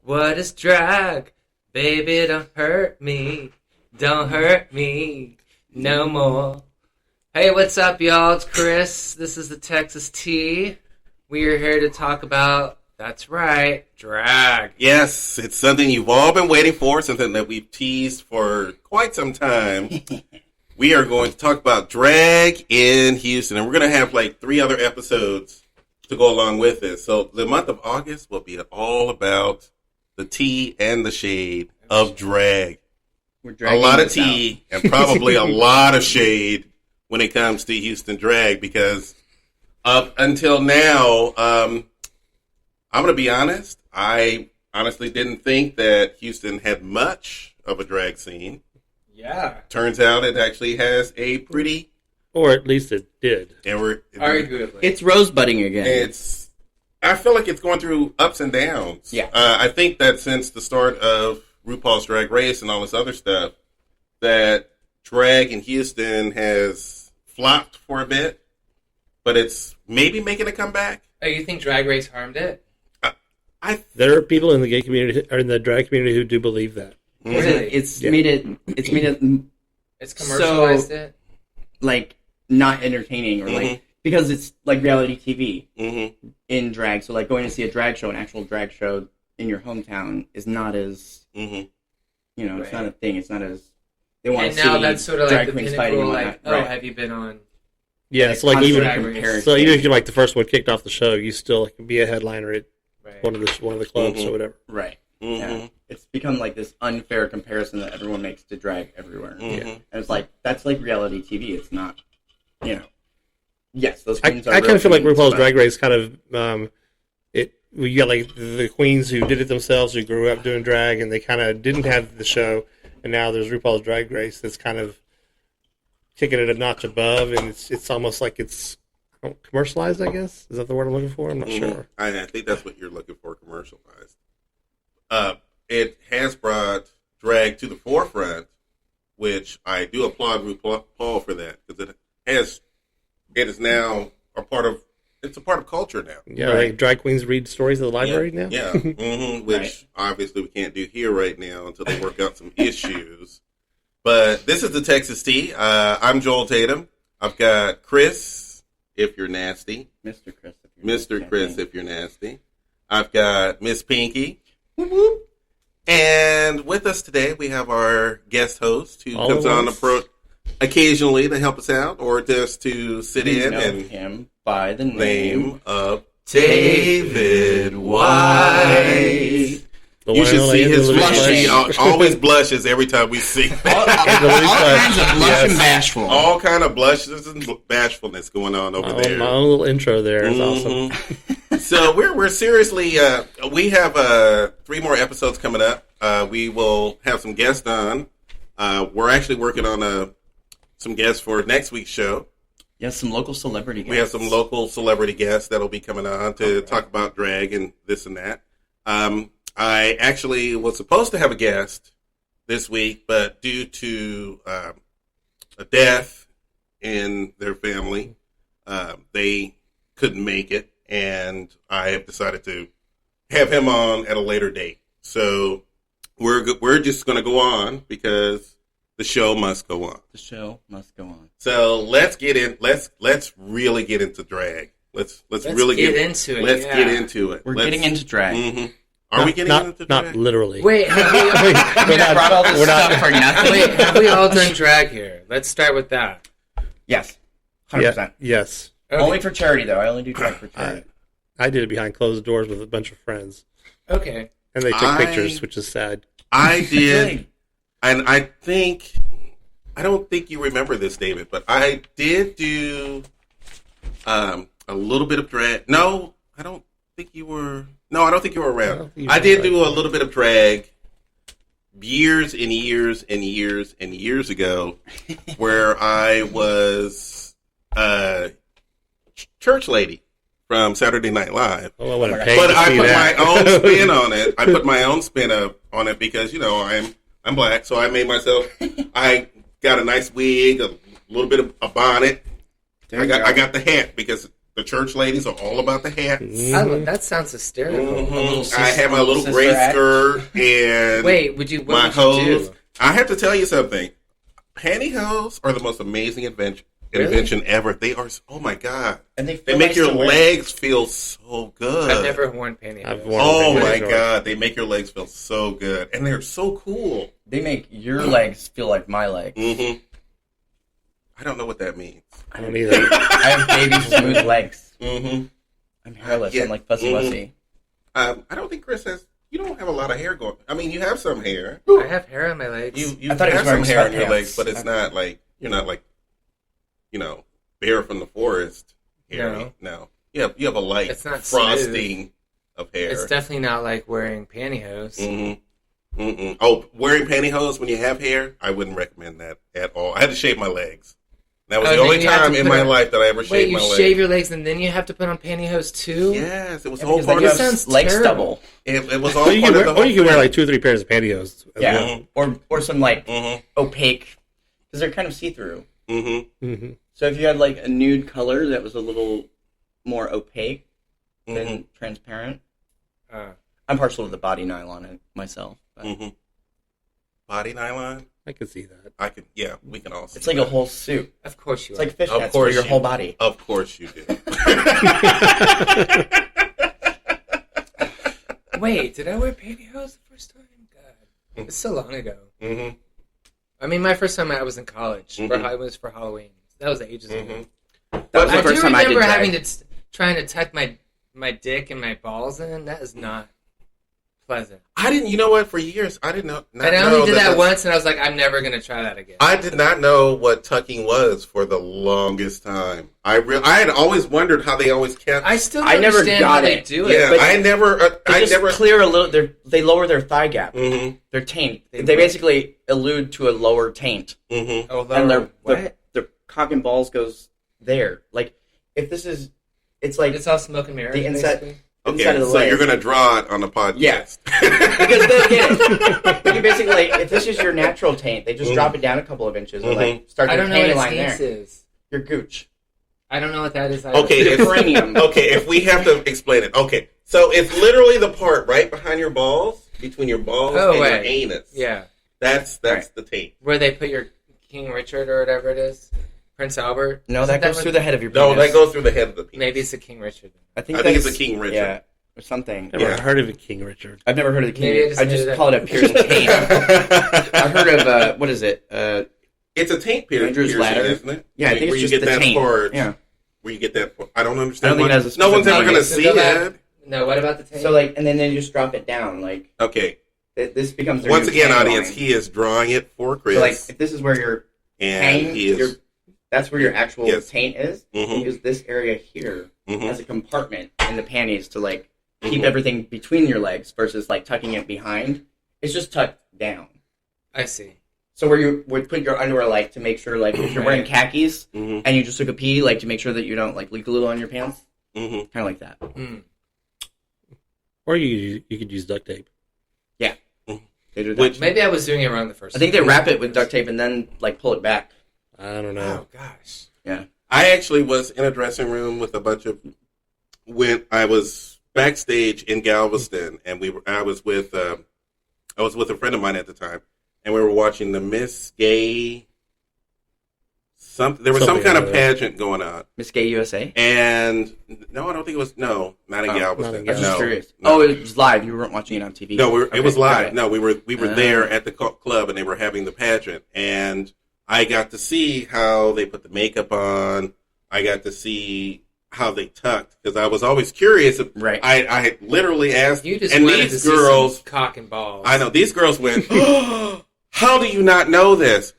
What is drag? Baby, don't hurt me. Don't hurt me no more. Hey, what's up, y'all? It's Chris. This is the Texas Tea. We are here to talk about, that's right, drag. Yes, it's something you've all been waiting for, something that we've teased for quite some time. We are going to talk about drag in Houston, and we're going to have like 3 other episodes to go along with this. So the month of August will be all about the tea and the shade of drag. A lot of tea and probably a lot of shade when it comes to Houston drag, because up until now, I'm going to be honest, I honestly didn't think that Houston had much of a drag scene. Yeah. Turns out it actually has a pretty... Or at least it did. And arguably. It's rosebudding again. I feel like it's going through ups and downs. Yeah. I think that since the start of RuPaul's Drag Race and all this other stuff, that drag in Houston has flopped for a bit, but it's maybe making a comeback. Oh, you think Drag Race harmed it? There are people in the gay community or in the drag community who do believe that. Really? It's made it. It's commercialized it. Like not entertaining or like because it's like reality TV in drag. So like going to see a drag show, an actual drag show in your hometown is not as it's not a thing. It's not as they want to see. And now that's sort of like the pinnacle. Like, right. Have you been on? Yeah, it's like even if you're like the first one kicked off the show, you still can be a headliner at one of the clubs or whatever. Right. Yeah. It's become like this unfair comparison that everyone makes to drag everywhere. And it's like that's like reality TV. It's not, Yes, those queens I kind of feel like RuPaul's Drag Race kind of we got like the queens who did it themselves, who grew up doing drag, and they kind of didn't have the show, and now there's RuPaul's Drag Race that's kind of kicking it a notch above, and it's almost like it's commercialized, I guess. Is that the word I'm looking for? I'm not sure. I think that's what you're looking for, commercialized. It has brought drag to the forefront, which I do applaud RuPaul for that, because it is now a part of culture now. Yeah, like drag queens read stories at the library now. Yeah, which obviously we can't do here right now until they work out some issues. But this is the Texas Tea. I'm Joel Tatum. I've got Chris, if you're nasty. Mr. Chris, if you're nasty. I've got Miss Pinky. Whoop, whoop. And with us today, we have our guest host who comes on occasionally to help us out or just to sit in and him by the name of David White. You should see his blush. He always blushes every time we see all kinds of blush and bashful. All kind of blushes and bashfulness going on over there. My own little intro there is awesome. So we're seriously, we have 3 more episodes coming up. We will have some guests on. We're actually working on some guests for next week's show. Yes, some local celebrity guests. We have some local celebrity guests that'll be coming on to talk about drag and this and that. I actually was supposed to have a guest this week, but due to a death in their family, they couldn't make it, and I have decided to have him on at a later date. So we're just going to go on because the show must go on. The show must go on. So let's get in. Let's really get into drag. Let's really get into it. Let's get into it. We're getting into drag. Are we getting into drag? Not literally. Wait, have we brought all this stuff for nothing? Wait, have we all done drag here? Let's start with that. Yes. 100%. Yeah, yes. Okay. Only for charity, though. I only do drag for charity. I did it behind closed doors with a bunch of friends. Okay. And they took pictures, which is sad. I did. And I don't think you remember this, David, but I did do a little bit of drag. No, I don't think you were around. I did do a little bit of drag years and years and years and years ago where I was a church lady from Saturday Night Live. Oh, I want to but I put my own spin on it. I put my own spin on it because, I'm black, so I made myself, I got a nice wig, a little bit of a bonnet. I got the hat because The church ladies are all about the hats. That sounds hysterical. I have my little gray skirt and Wait, my what would you hose. do? I have to tell you something. Pantyhose are the most amazing invention ever. They are. Oh my god! And they make your legs feel so good. I've never worn pantyhose. Oh my god! They make your legs feel so good, and they're so cool. They make your legs feel like my legs. Mm-hmm. I don't know what that means. I don't either. I have baby smooth legs. Mm-hmm. I'm hairless. Yeah. I'm like Fussy Wussy. I don't think Chris has. You don't have a lot of hair going. I mean, you have some hair. I have hair on my legs. You I thought he have was some wearing hair on your sweatpants. legs, but it's not like you're not like, bear from the forest. Hairy. No. You have a light It's not frosting of hair. It's definitely not like wearing pantyhose. Mm-hmm. Mm-mm. Oh, wearing pantyhose when you have hair? I wouldn't recommend that at all. I had to shave my legs. That was the only time in my life that I ever shaved my legs. Wait, you shave your legs and then you have to put on pantyhose too? Yes, it was Yeah, all because part you of have sounds leg terrible. stubble. it was all Or you part can of the wear, or whole you can wear thing. like 2 or 3 pairs of pantyhose. as Yeah, or some like Mhm. opaque, because they're kind of see through. Mhm. well. Mm-hmm. So if you had like a nude color that was a little more opaque Mhm. than transparent, Uh, I'm partial to the body nylon myself. But Mhm. Body nylon? I can see that. I could. Yeah, we can all see it's like that. a whole suit. of course you It's like Of fishnets for course your you- whole body. Of course you do. are. Wait, did I wear pantyhose the first time? God, it's so long ago. Mm-hmm. I mean, my first time I was in college. Mhm. It was for Halloween. That was ages ago. That was the I first do time I did remember drag. having to trying to tuck my dick and my balls in. That is not pleasant. I didn't. You know what? For years, I didn't know. not And I know only did that that's- once, and I was like, I'm never gonna try that again. I did not know what tucking was for the longest time. I had always wondered how they always kept. I still I don't never understand got how they it. do yeah, it. but I never. They I just never. clear a little. They lower their thigh gap. Mm-hmm. Their taint. They They what? basically allude to a lower taint, Mm-hmm. Oh, and their what? cock and balls goes there. Like if this is, it's like It's all smoke and mirrors. The inside- basically. Okay, inside of the so leg. you're gonna draw it on the podcast. Yeah. Because they get it. But you basically, like, if this is your natural taint, they just drop it down a couple of inches and like start I your don't know what panty a line stance there. is. Your gooch. I don't know what that is. Either. Okay, The if, cranium. okay. If we have to explain it, okay. So it's literally the part right behind your balls, between your balls Oh, and your wait. anus. Yeah, That's Right. the taint. where they put your King Richard or whatever it is, Prince Albert. No, Isn't that goes what- through the head of your No, penis. that goes through the head of the penis. Maybe it's a King Richard. I think it's that's- a King Richard. Yeah, or something. Never Yeah. heard of a King Richard. I've never heard of the King. Maybe I just I made just it up. call it a pierced taint. I've heard of what is it? It's a taint Andrew's piercing, ladder? isn't it? Yeah, I think where it's you just get the that taint. part. Yeah. Where you get that part. I don't I understand. don't think why- it has a no one's ever specific going to So see go back- it. No, what about the taint? So like, and then they just drop it down. Like Okay. this becomes their Once new again, panty audience, line. he is drawing it for Chris. So like, if this is where your and hang, he is. that's where your actual Yes. taint is. Mhm. You use this area here Mhm. as a compartment in the panties to like keep Mhm. everything between your legs versus like tucking it behind. It's just tucked down. I see. So where you would put your underwear like to make sure like if you're wearing khakis Mhm. and you just took a pee like to make sure that you don't like leak a little on your pants, Mhm. kind of like that. Mm. Or you could use duct tape. They do that. Which- Maybe I was doing it wrong the first I think time. they wrap it with duct tape and then like pull it back. I don't know. Oh gosh. I actually was in a dressing room with a bunch of when I was backstage in Galveston, and I was with a friend of mine at the time, and we were watching the Miss Gay. There was some Something kind or of other. pageant going on, Miss Gay USA. and no, I don't think it was. No, not in Oh, Galveston. not in I was just No, curious. no. Oh, it was live. You weren't watching it on TV. No, it was Okay, live. got it. No, we were Ah. there at the club, and they were having the pageant, and I got to see how they put the makeup on. I got to see how they tucked because I was always curious. Right. I had literally asked, You just and wanted these to see girls, some cock and balls. I know these girls went, "How do you not know this?"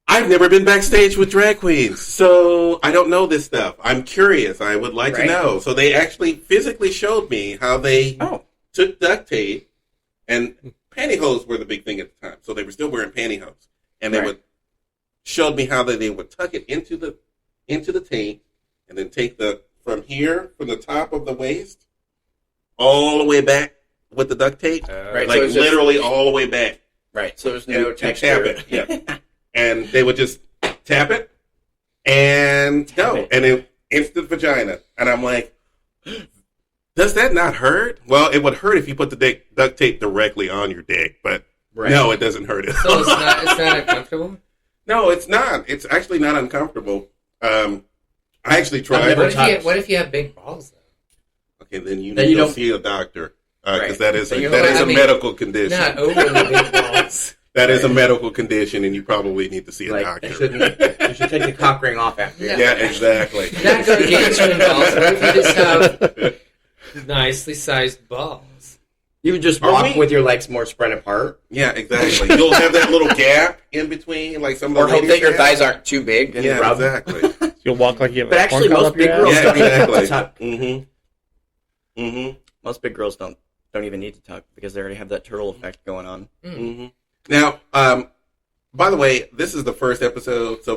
I've never been backstage with drag queens, so I don't know this stuff. I'm curious. I would like to Right. know. So they actually physically showed me how they Oh, took duct tape, and pantyhose were the big thing at the time. So they were still wearing pantyhose, and they Right. showed me how they would tuck it into the taint, and then take from the top of the waist all the way back with the duct tape, Right. like so it's just- literally all the way back, right. So there's no and texture. tap it. Yeah. And they would just tap it and Tap go, it. and instant vagina. And I'm like, does that not hurt? Well, it would hurt if you put the duct tape directly on your dick, but no, it doesn't hurt it. So it's not uncomfortable? No, it's not. It's actually not uncomfortable. I actually tried. What if you have big balls, though? Okay, then you need to see a doctor. Because that is a medical condition. Not overly big balls. That is a medical condition, and you probably need to see a doctor. You should take the cock ring off after. Yeah, exactly. You're not going to get twin balls. What if you just have nicely sized balls? You would just walk with your legs more spread apart. Yeah, exactly. You'll have that little gap in between, like some of the hope that your thighs aren't too big. And yeah, exactly. You'll walk like you have but a corn actually, cob most up your big ass. girls don't even exactly. have to tuck. Mm-hmm. Mm-hmm. Most big girls don't even need to tuck because they already have that turtle effect going on. Mm-hmm. Now, by the way, this is the first episode, so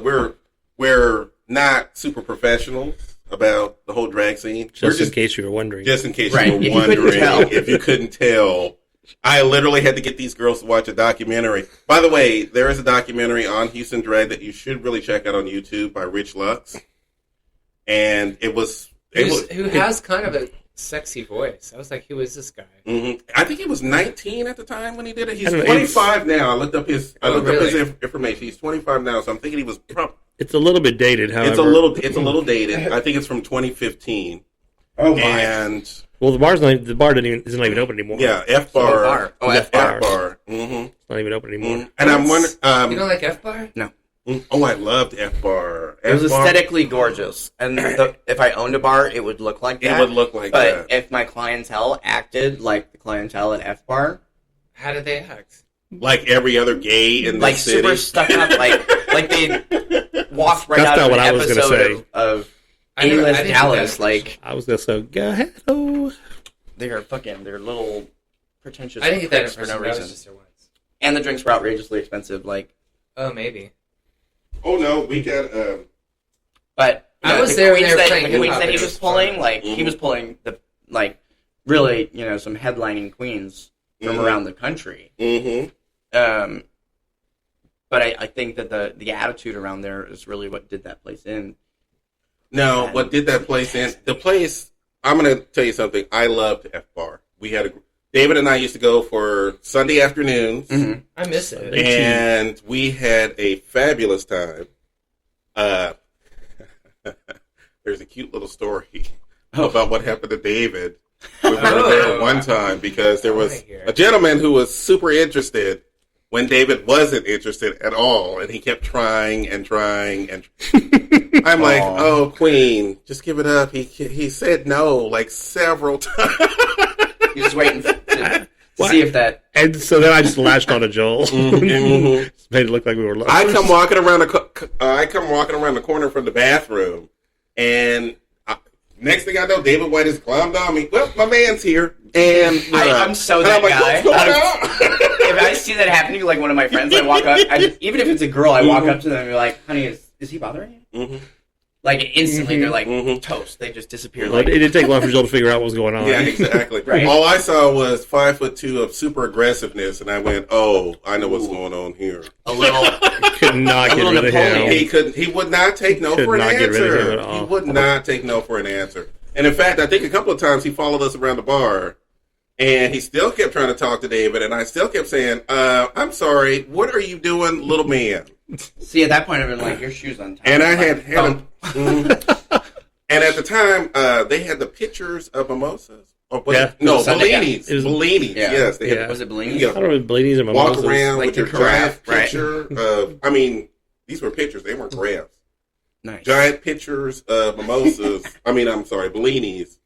we're not super professionals about the whole drag scene. Just in case you were wondering. Just in case Right. you were wondering, if you couldn't tell. I literally had to get these girls to watch a documentary. By the way, there is a documentary on Houston Drag that you should really check out on YouTube by Rich Lux. And who has kind of a sexy voice. I was like, who is this guy? Mm-hmm. I think he was 19 at the time when he did it. He's I don't know, 25 now. I looked up his really? information. He's 25 now, so I'm thinking he was probably... It's a little bit dated, however. It's a little dated. I think it's from 2015. Oh my! And well, the bar isn't even open anymore. yeah, F bar. Oh, F F bar. bar. Mm-hmm. It's not even open anymore. And I'm wondering. You don't like F bar? No. Oh, I loved F bar. It was aesthetically gorgeous, and if I owned a bar, it would look like that. It would look like but that. if my clientele acted like the clientele at F bar, How did they act? Like every other gay in the like city. super stuck up, like they walked right That's out not of what an I was gonna episode say. of I didn't A-list do Dallas. that. Like I was going to say, go ahead. Oh. they're little pretentious. I didn't get that pricks impression. for no That was reason. just there once. And the drinks were outrageously expensive. Like, Oh, maybe. Oh no, we got. but I was the there when queens they were that, playing the queens hip-hop, that he it was was pulling. fun. Like he was pulling the really some headlining queens from around the country. Mm-hmm. But I think that the attitude around there is really what did that place in. No, what did that place in? The place. I'm going to tell you something. I loved F bar. We had David and I used to go for Sunday afternoons. Mm-hmm. I miss it. And we had a fabulous time. There's a cute little story about what happened to David. We were there one time because there was a gentleman who was super interested when David wasn't interested at all, and he kept trying and trying and. I'm like, oh, Queen, just give it up. He said no like several times. He's just waiting to see if that. And so then I just lashed on to Joel. Mm-hmm. Just made it look like we were lovers. I come walking around the corner from the bathroom, and next thing I know, David White has climbed on me. Well, my man's here, and I'm so and that I'm like, guy. what's going on? If I see that happening to like one of my friends, I walk up. Even if it's a girl, I walk up to them and be like, "Honey, is he bothering you?" Mm-hmm. Like instantly, they're like Mhm. toast. They just disappear. Well, Like it didn't take long for Joel to figure out what was going on. Yeah, exactly. Right. All I saw was 5'2" of super aggressiveness, and I went, "Oh, I know what's going on here." a little. Could not get little rid of Napoleon. him. He would not take no Could for an not get rid of him answer. at all. He would not take no for an answer. And in fact, I think a couple of times he followed us around the bar, and he still kept trying to talk to David, and I still kept saying, "I'm sorry, what are you doing, little man?" See, at that point, I've been like, "Your shoes untied." And I Like, and at the time, they had the pictures of mimosas. Or was Yeah. it? No, Sunday, yeah. Bellinis. It was- Bellinis, Yeah. yes. They had, Yeah. Was it Bellini's? Yeah. I don't know if Blaney's or walk Mimosas. around Like with the your giant carafe, right? picture of, I mean, these were pictures. They weren't graphs. Nice. Giant pictures of mimosas. I'm sorry, Bellinis,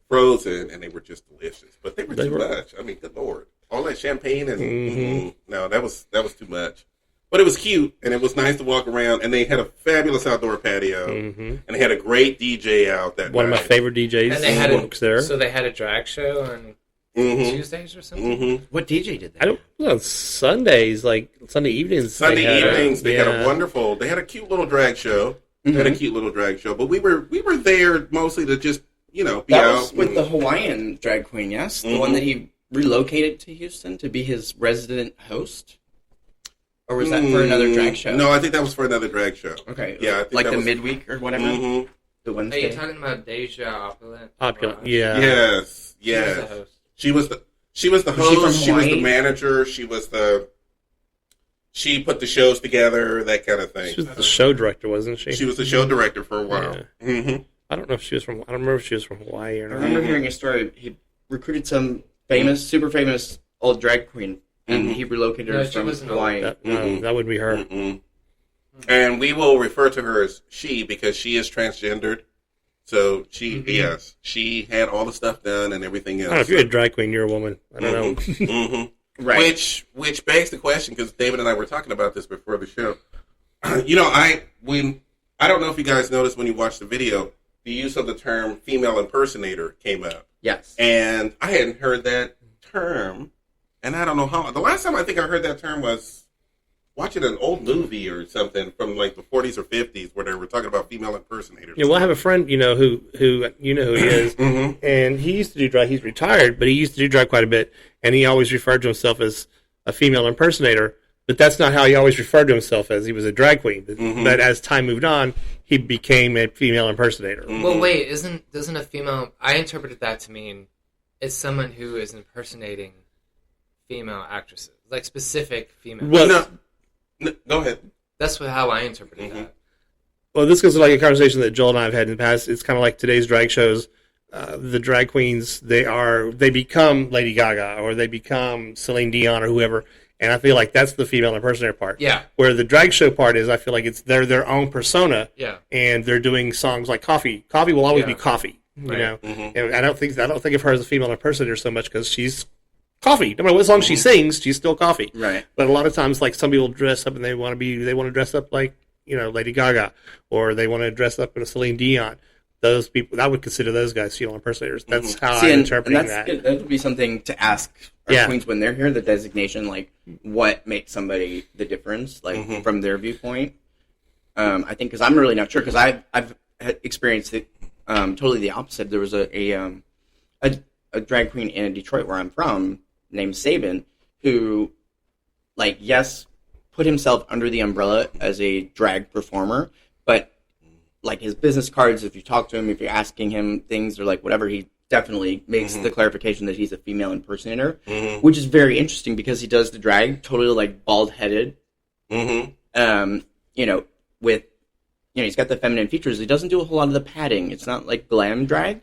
frozen, and they were just delicious. But they were too much. I mean, good Lord. All that champagne and, no, that was too much. But it was cute, and it was nice to walk around, and they had a fabulous outdoor patio, and they had a great DJ out that One of night. my favorite DJs And they had works there. So they had a drag show on Tuesdays or something? Mm-hmm. What DJ did that? I don't know. Sundays, like Sunday evenings. Sunday evenings, they had yeah. a wonderful. They had a cute little drag show. They had a cute little drag show, but we were there mostly to just be That out. was with the Hawaiian drag queen, yes, the one that he relocated to Houston to be his resident host, or was that for another drag show? No, I think that was for another drag show. Okay. Yeah, I think like that the was- midweek or whatever. Mhm. the Are Wednesday. you talking about Deja Opulent? Opulent, Raj? yeah. Yes, She was the yes. host. She was the Was she from host. She was the Hawaii? manager. She put the shows together, that kind of thing. She was the show director, wasn't she? She was the show director for a while. Yeah. hmm I don't know if she was from. I don't remember if she was from Hawaii or I not. remember hearing a story. He recruited some super famous old drag queen, and he relocated No, her she from wasn't Hawaii. That, no, that would be her. And we will refer to her as she because she is transgendered. So she had all the stuff done and everything I else. don't know if you're a drag queen, you're a woman. I don't know. Right. Which begs the question, because David and I were talking about this before the show. I don't know if you guys noticed when you watched the video, the use of the term female impersonator came up. Yes. And I hadn't heard that term, and I don't know how. The last time I think I heard that term was watching an old movie or something from like the 40s or 50s where they were talking about female impersonators. Yeah, well, I have a friend, who you know who he is, and he used to do drag. He's retired, but he used to do drag quite a bit, and he always referred to himself as a female impersonator. But that's not how he always referred to himself as. He was a drag queen. But as time moved on, he became a female impersonator. Well, wait, doesn't a female? I interpreted that to mean it's someone who is impersonating female actresses, like specific female. Well, No, go ahead. That's how I interpreted that. Well, this goes to like a conversation that Joel and I have had in the past. It's kind of like today's drag shows. The drag queens, they become Lady Gaga or they become Celine Dion or whoever, and I feel like that's the female impersonator part. Yeah. Where the drag show part is, I feel like they're their own persona. Yeah. And they're doing songs like Coffee. Coffee will always be Coffee. You Right. know. And I don't think of her as a female impersonator so much because she's Coffee. No matter what song she sings, she's still Coffee. Right. But a lot of times, like some people dress up and they want to dress up like Lady Gaga, or they want to dress up in a Celine Dion. Those people, I would consider those guys female impersonators. That's how I interpret that. Good. That would be something to ask our queens when they're here. The designation, like what makes somebody the difference, like from their viewpoint. I think because I'm really not sure because I've experienced it totally the opposite. There was a drag queen in Detroit where I'm from named Sabin who, like, yes, put himself under the umbrella as a drag performer, but like his business cards, if you talk to him, if you're asking him things or like whatever, he definitely makes the clarification that he's a female impersonator, which is very interesting because he does the drag totally like bald-headed. With he's got the feminine features. He doesn't do a whole lot of the padding. It's not like glam drag.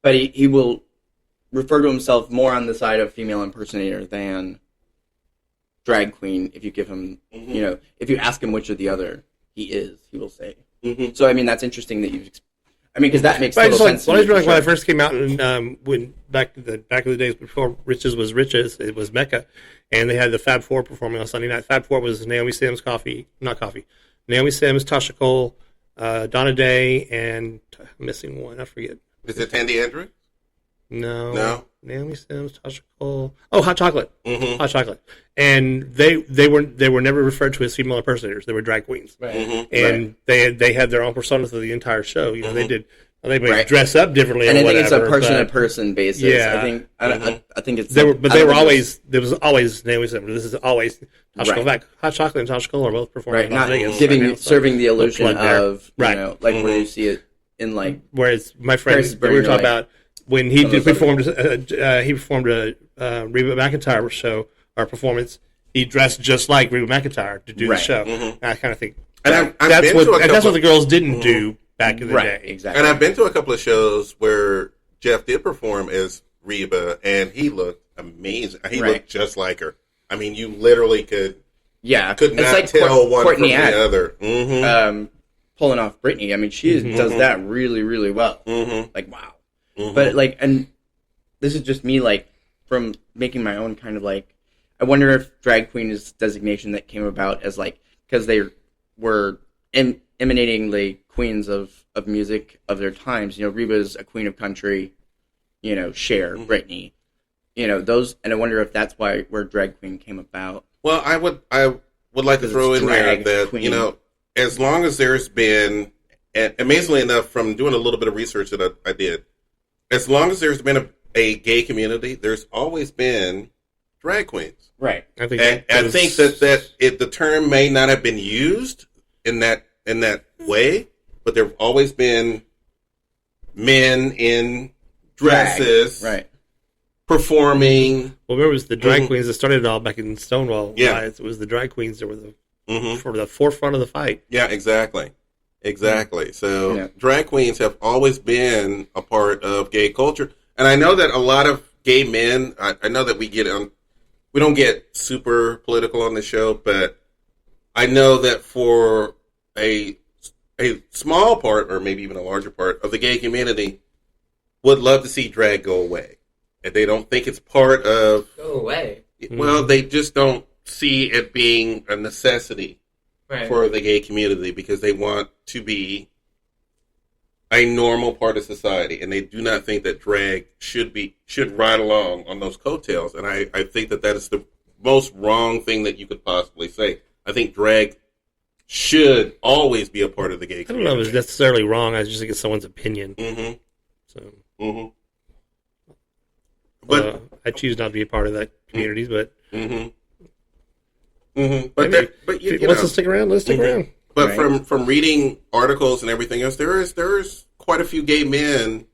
But he will refer to himself more on the side of female impersonator than drag queen. If you give him, if you ask him which or the other he will say. So I mean, that's interesting that you've. Because that makes total sense. When I first came out, and when back in the days before Riches was Riches, it was Mecca, and they had the Fab Four performing on Sunday night. Fab Four was Naomi Sims, Naomi Sims, Tasha Cole, Donna Day, and I'm missing one. I forget. Is it Tandy Andrews? No. Naomi Sims, Tasha Cole. Oh, Hot Chocolate. Hot Chocolate. And they were never referred to as female impersonators. They were drag queens. Right. And they had their own persona through the entire show. They may dress up differently, and or I think whatever, it's a person-to-person basis. Yeah. I think it's. There was always Naomi Sims. This is always Tasha Cole. Hot Chocolate and Tasha Cole are both performing in Las Vegas. Serving the illusion of right. Where you see it in like. Whereas my friend we were talking about when he performed a Reba McEntire show or performance, he dressed just like Reba McEntire to do the show. And I kind of think that's what the girls didn't do back in the day. Exactly. And I've been to a couple of shows where Jeff did perform as Reba, and he looked amazing. He looked just like her. I mean, you literally could not tell one from the other. Pulling off Britney. I mean, she does that really, really well. Like, wow. But like, and this is just me, like, from making my own kind of like, I wonder if drag queen is designation that came about as like, because they were emanating the queens of music of their times. Reba's a queen of country, Cher, Britney, those, and I wonder if that's where drag queen came about. Well, I would like to throw in there that, as long as there's been, and amazingly enough, from doing a little bit of research that I did, as long as there's been a gay community, there's always been drag queens. Right. I think that the term may not have been used in that way, but there have always been men in dresses, Right. performing. Well, remember, it was the drag queens that started it all back in Stonewall. Yeah. Riots. It was the drag queens that were Mm-hmm. for the forefront of the fight. Yeah, exactly. So Yeah. drag queens have always been a part of gay culture. And I know that a lot of gay men, I know that we don't get super political on the show, but I know that for a small part, or maybe even a larger part of the gay community, would love to see drag go away. And they don't think it's part of, Go away. well, they just don't see it being a necessity Right. for the gay community because they want to be a normal part of society, and they do not think that drag should ride along on those coattails. And I think that is the most wrong thing that you could possibly say. I think drag should always be a part of the gay I don't community. know if it's necessarily wrong. I just think it's someone's opinion. Mm-hmm. So, Mm-hmm. But I choose not to be a part of that community. But mm-hmm. Mm-hmm. But maybe but if you he wants know. to stick around, let's stick Mhm. around. But Right. from reading articles and everything else, there is quite a few gay men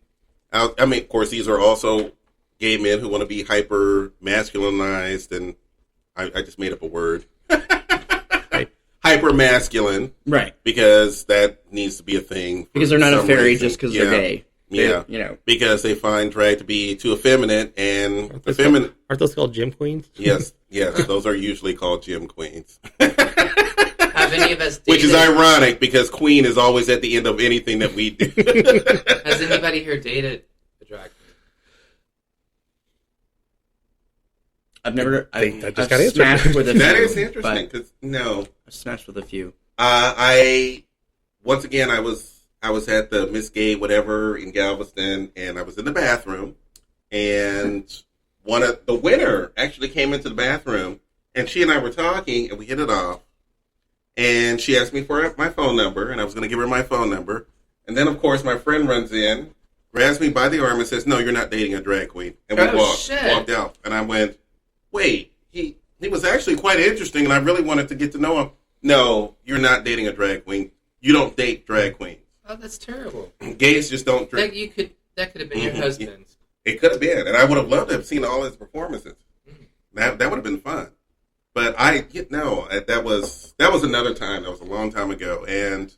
out. I mean, of course, these are also gay men who want to be hyper masculinized, and I just made up a word, hyper masculine, Right. because that needs to be a thing. For Because they're not a some fairy reason. just because Yeah. they're gay. Yeah, You know. because they find drag to be too effeminate, and Aren't those effeminate. called- aren't those called gym queens? Yes, those are usually called gym queens. Have any of us dated? Which is ironic because queen is always at the end of anything that we do. Has anybody here dated a drag queen? I've never. think that just I've got answered. smashed with a That few, is interesting but because no, I've smashed with a few. I once again I was at the Miss Gay whatever in Galveston, and I was in the bathroom, and one of the winner actually came into the bathroom, and she and I were talking, and we hit it off, and she asked me for my phone number, and I was going to give her my phone number, and then of course my friend runs in, grabs me by the arm, and says, "No, you're not dating a drag queen," and we Oh, shit. walked out, and I went, "Wait, he was actually quite interesting, and I really wanted to get to know him." No, you're not dating a drag queen. You don't date drag queens. Oh, that's terrible. Gays just don't drink. That could have been your Mhm. husband. It could have been, and I would have loved to have seen all his performances. That would have been fun. But that was another time. That was a long time ago. And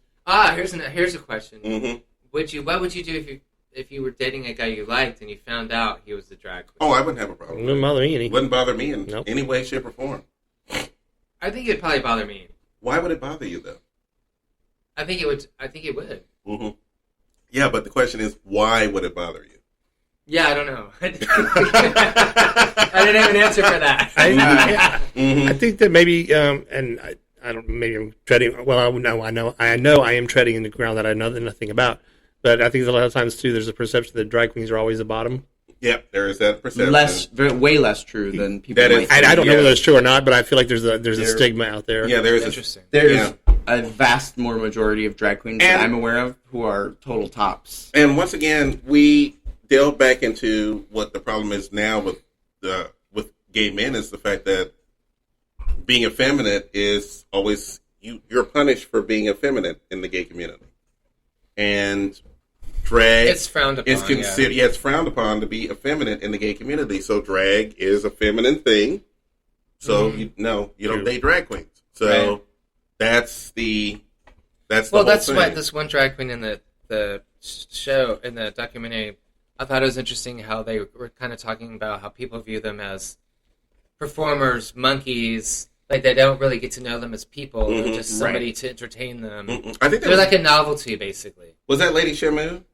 Here's a question. mhm. What would you do if you were dating a guy you liked and you found out he was a drag queen? I wouldn't have a It problem. wouldn't bother me any. It wouldn't bother me in Nope. any way, shape, or form. I think it'd probably bother me. Why would it bother you though? I think it would. Mm-hmm. Yeah, but the question is, why would it bother you? Yeah, I don't know. I didn't have an answer for that. Mhm. I think that maybe, and I don't. Maybe I'm treading. Well, I know I am treading in the ground that I know nothing about. But I think a lot of times too, there's a perception that drag queens are always the bottom. Yeah, there is that perception. Way less true than people That might is- think. I don't know Yeah. whether it's true or not, but I feel like there's a There- stigma out there. Yeah, there is. Interesting. There's Yeah. a vast more majority of drag queens that And- I'm aware of who are total tops. And once again, we delve back into what the problem is now with gay men is the fact that being effeminate is always you're punished for being effeminate in the gay community, and drag It's frowned upon. is considered it's frowned upon to be effeminate in the gay community. So drag is a feminine thing. So you don't True. date drag queens. So Right. that's the Well, whole that's thing. why this one drag queen in the show, in the documentary, I thought it was interesting how they were kind of talking about how people view them as performers, monkeys, like they don't really get to know them as people. They're Mhm, just somebody to entertain them. I think They're like a novelty, basically. was that Lady Shamu?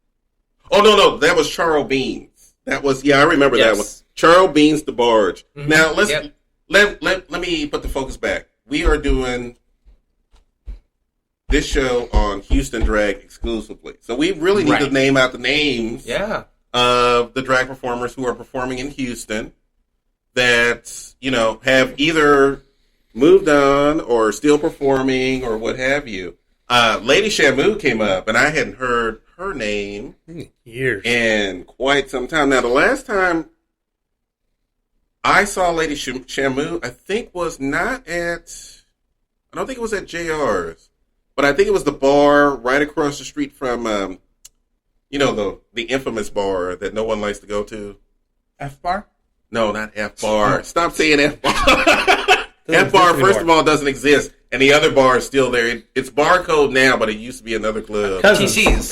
Oh no, that was Charles Beans. That was I remember that one. Yes. Charles Beans the Barge. Mhm. Now let's Yep. let me put the focus back. We are doing this show on Houston drag exclusively, so we really need to Right. name out the names Yeah. of the drag performers who are performing in Houston that have either moved on or still performing or what have you. Lady Shamu came up, and I hadn't heard her name Years. in quite some time. Now, the last time I saw Lady Shamu, I don't think it was at JR's, but I think it was the bar right across the street from, the infamous bar that no one likes to go to. F bar? No, not F bar. Stop saying F bar. Doesn't F bar, exist first anymore. of all, doesn't exist, and the other bar is still there. It's Barcode now, but it used to be another club. Cousins. TC's.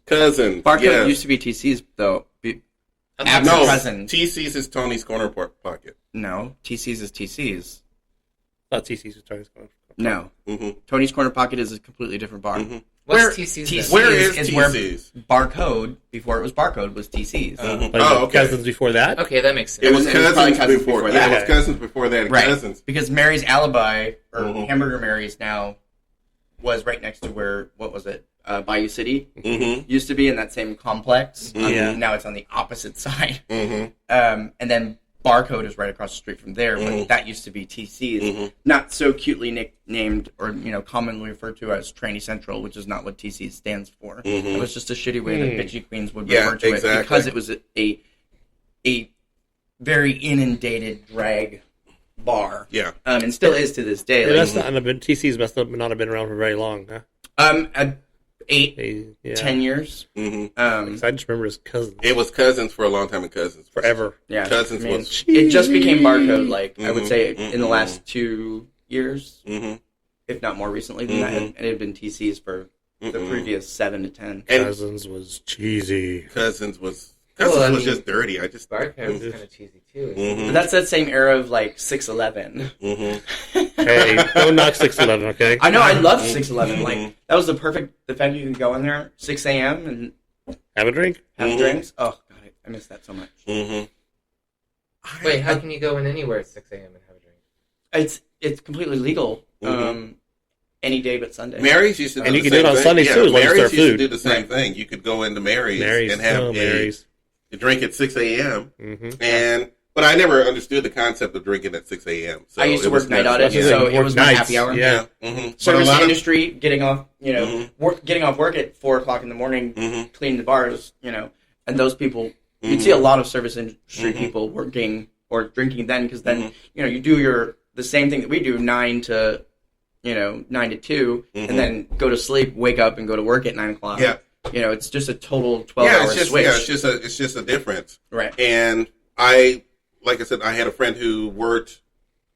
Cousins. Barcode yes. used to be TC's, though. After No, Cousins. TC's is Tony's Corner Pocket. No, TC's is TC's. Not TC's was Tony's Corner. No. Mm-hmm. Tony's Corner Pocket is a completely different bar. Mm-hmm. What's TC's? TC's Where is where TC's? Barcode, before it was Barcode, was TC's. Mhm. Like Oh, okay. Cousins before that. Okay, that makes sense. It was It was probably Cousins Cousins before. before Yeah, it that. was Cousins before that. Right. Cousins. Because Mary's Alibi, or Mhm. Hamburger Mary's now, was right next to where, what was it, Bayou City Mm-hmm. used to be in that same complex. Mhm. Yeah. Now it's on the opposite side. Mm-hmm. And then Barcode is right across the street from there, but Mhm. that used to be TC's. Mhm. Not so cutely nicknamed or commonly referred to as Tranny Central, which is not what TC stands for. Mhm. It was just a shitty way that bitchy queens would Yeah, refer to it exactly. because it was a very inundated drag bar, Yeah. and still is to this day. Yeah, Like, that's not have been, TC's must not have been around for very long. Huh? at 8, Yeah. 10 years. Mm-hmm. So I just remember his Cousins It was Cousins for a long time, and Cousins forever. Yeah, Cousins I mean, was. it just became Barcode. Like I would Mhm, say, mhm, in the last 2 years, Mm-hmm. if not more recently than that, and it had been TC's for the previous 7 to 10. And Cousins was cheesy. Cousins was Well, I mean, just dirty. I just. Barcode was kind of cheesy too. Mm-hmm. But that's that same era of like 611. Mm-hmm. Hey, don't knock 6'11", okay? I know, I love 611. Like that was the perfect venue. You could go in there 6 a.m. and Have a drink. have Mhm. drinks. Oh god, I miss that so much. Mm-hmm. Wait, how can you go in anywhere at 6 a.m. and have a drink? It's completely legal. Mhm. Any day but Sunday. Mary's used to do And the you can same do it on thing. Sundays, Yeah, too, as long as Mary's there's used to food. do the same Right. thing. You could go into Mary's, Mary's. and have Oh, Mary's. a drink at 6 a.m. Mm-hmm. But I never understood the concept of drinking at 6 a.m. So I used to it was work night never- audit, Yeah. so it Work was my nights, happy hour. yeah. Mm-hmm. But a Service lot of industry, getting off, Mhm. getting off work at 4:00 in the morning, Mhm. cleaning the bars, and those people, you'd Mhm. see a lot of service industry Mhm. people working or drinking then, because then, Mhm. you do the same thing that we do, 9 to 2, Mhm. and then go to sleep, wake up, and go to work at 9 o'clock. Yeah. It's just a total 12-hour switch. it's just a difference. Right. And like I said, I had a friend who worked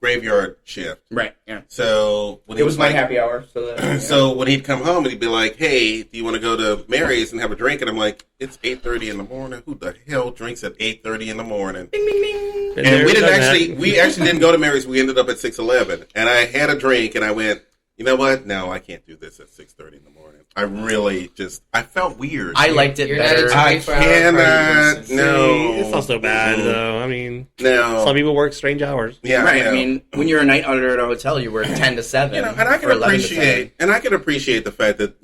graveyard shift. Right. Yeah. So when It was my like, happy hour, so that, So when he'd come home and he'd be like, "Hey, do you want to go to Mary's and have a drink?" And I'm like, "It's 8:30 in the morning. Who the hell drinks at 8:30 in the morning?" Bing, bing, bing. And we actually didn't go to Mary's. We ended up at 611, and I had a drink, and I went, "You know what? No, I can't do this at 6:30 in the morning. I really I felt weird. I liked it You're better. not a 24-hour party cannot. person. No, It's not so bad, Mhm. though. I mean, No, some people work strange hours. yeah, Right. no. I mean, when you're a night auditor at a hotel, you work 10 to 7. And I can or 11 to 7. appreciate the fact that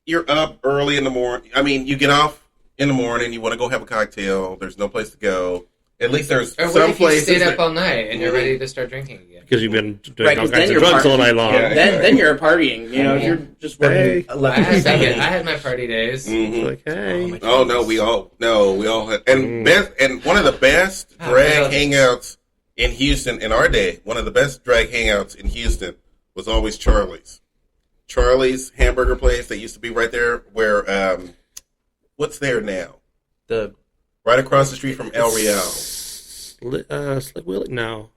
you're up early in the morning. I mean, you get off in the morning, you want to go have a cocktail. There's no place to go. At least there's Or what some if you places. stayed that- up all night and you're Mhm. ready to start drinking again? Because you've been doing Right, all 'cause then kinds of you're drugs all night long. Yeah. Then you're partying. You're just working Hey. 11 to I 7. had my party days. Mhm. Like, hey. Oh no, we all had, and one of the best Oh, drag yeah. hangouts in Houston in our day. One of the best drag hangouts in Houston was always Charlie's. Charlie's hamburger place that used to be right there where what's there now? The Right across the street from El Real. Slick Willie? No.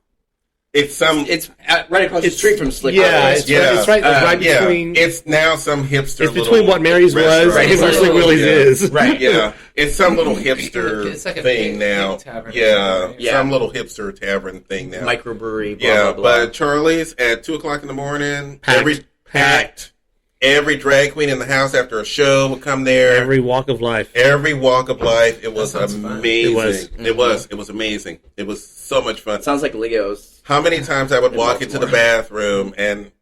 It's some It's right across the street from Slick. Yeah, Willy's. it's right, it's right yeah. between. It's now some hipster. It's between little what Mary's was restaurant. and where Slick Willie's Yeah. is. Right. Yeah, it's some little hipster It's like a thing big- now. big tavern or Yeah, something, right? some little hipster tavern thing now. Microbrewery. Blah, Yeah, blah, blah. but Charlie's at 2:00 in the morning. Packed. Packed. Every drag queen in the house after a show would come there. Every walk of life. Every walk of life. It was sounds fun. amazing. It was. It was amazing. It was so much fun. Sounds like Leo's. How many times I would In walk into the Baltimore. bathroom and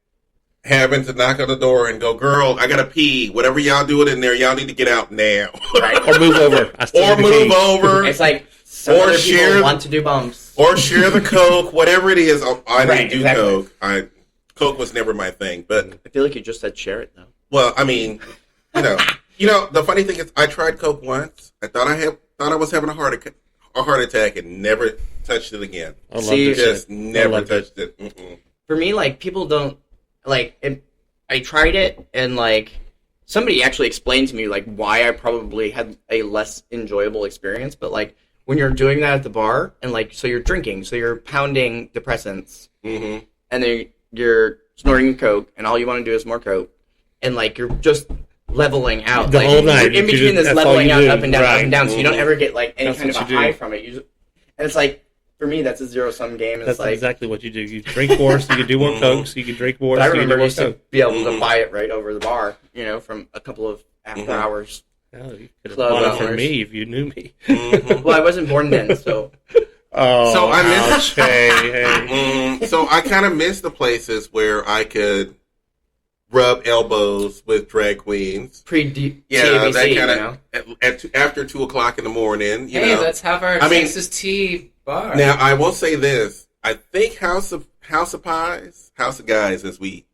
having to knock on the door and go, "Girl, I gotta pee. Whatever y'all do it in there, y'all need to get out now." Or move over. I still Or need to move pee. over. It's like some Or other share- people want to do bumps. Or share the Coke. Whatever it is. I didn't Right, do exactly. Coke. Coke was never my thing. But, I feel like you just said share it though. well, I mean, the funny thing is I tried Coke once. I thought I was having a heart attack and never touched it again. I love See, this Just shit. never loved it. touched it. Mm-mm. For me, like people don't like. I I tried it, and like somebody actually explained to me like why I probably had a less enjoyable experience. But like when you're doing that at the bar, and like so you're drinking, so you're pounding depressants, and then you're snorting coke, and all you want to do is more coke, and like you're just leveling out The like, whole night. in between this That's all leveling you out, do. up and down, up Right. and down. So you don't ever get like any That's kind of a what you high do. from it. And it's like for me, that's a zero-sum game. And That's it's like, exactly what you do. You drink more, so you can do more coke, so you can drink more, but I so you can remember do I more used to coke. be able to buy it right over the bar, from a couple of after hours. Oh, you could have Club bought it from hours. me if you knew me. Well, I wasn't born then, so Oh, So I miss- ouch. Hey. So I kind of miss the places where I could rub elbows with drag queens. pre-TABC, Yeah, that kind of after 2:00 in the morning. You Hey, know. let's have our I mean- Texas tea bar. Now I will say this: I think House of Pies, House of Guys, as we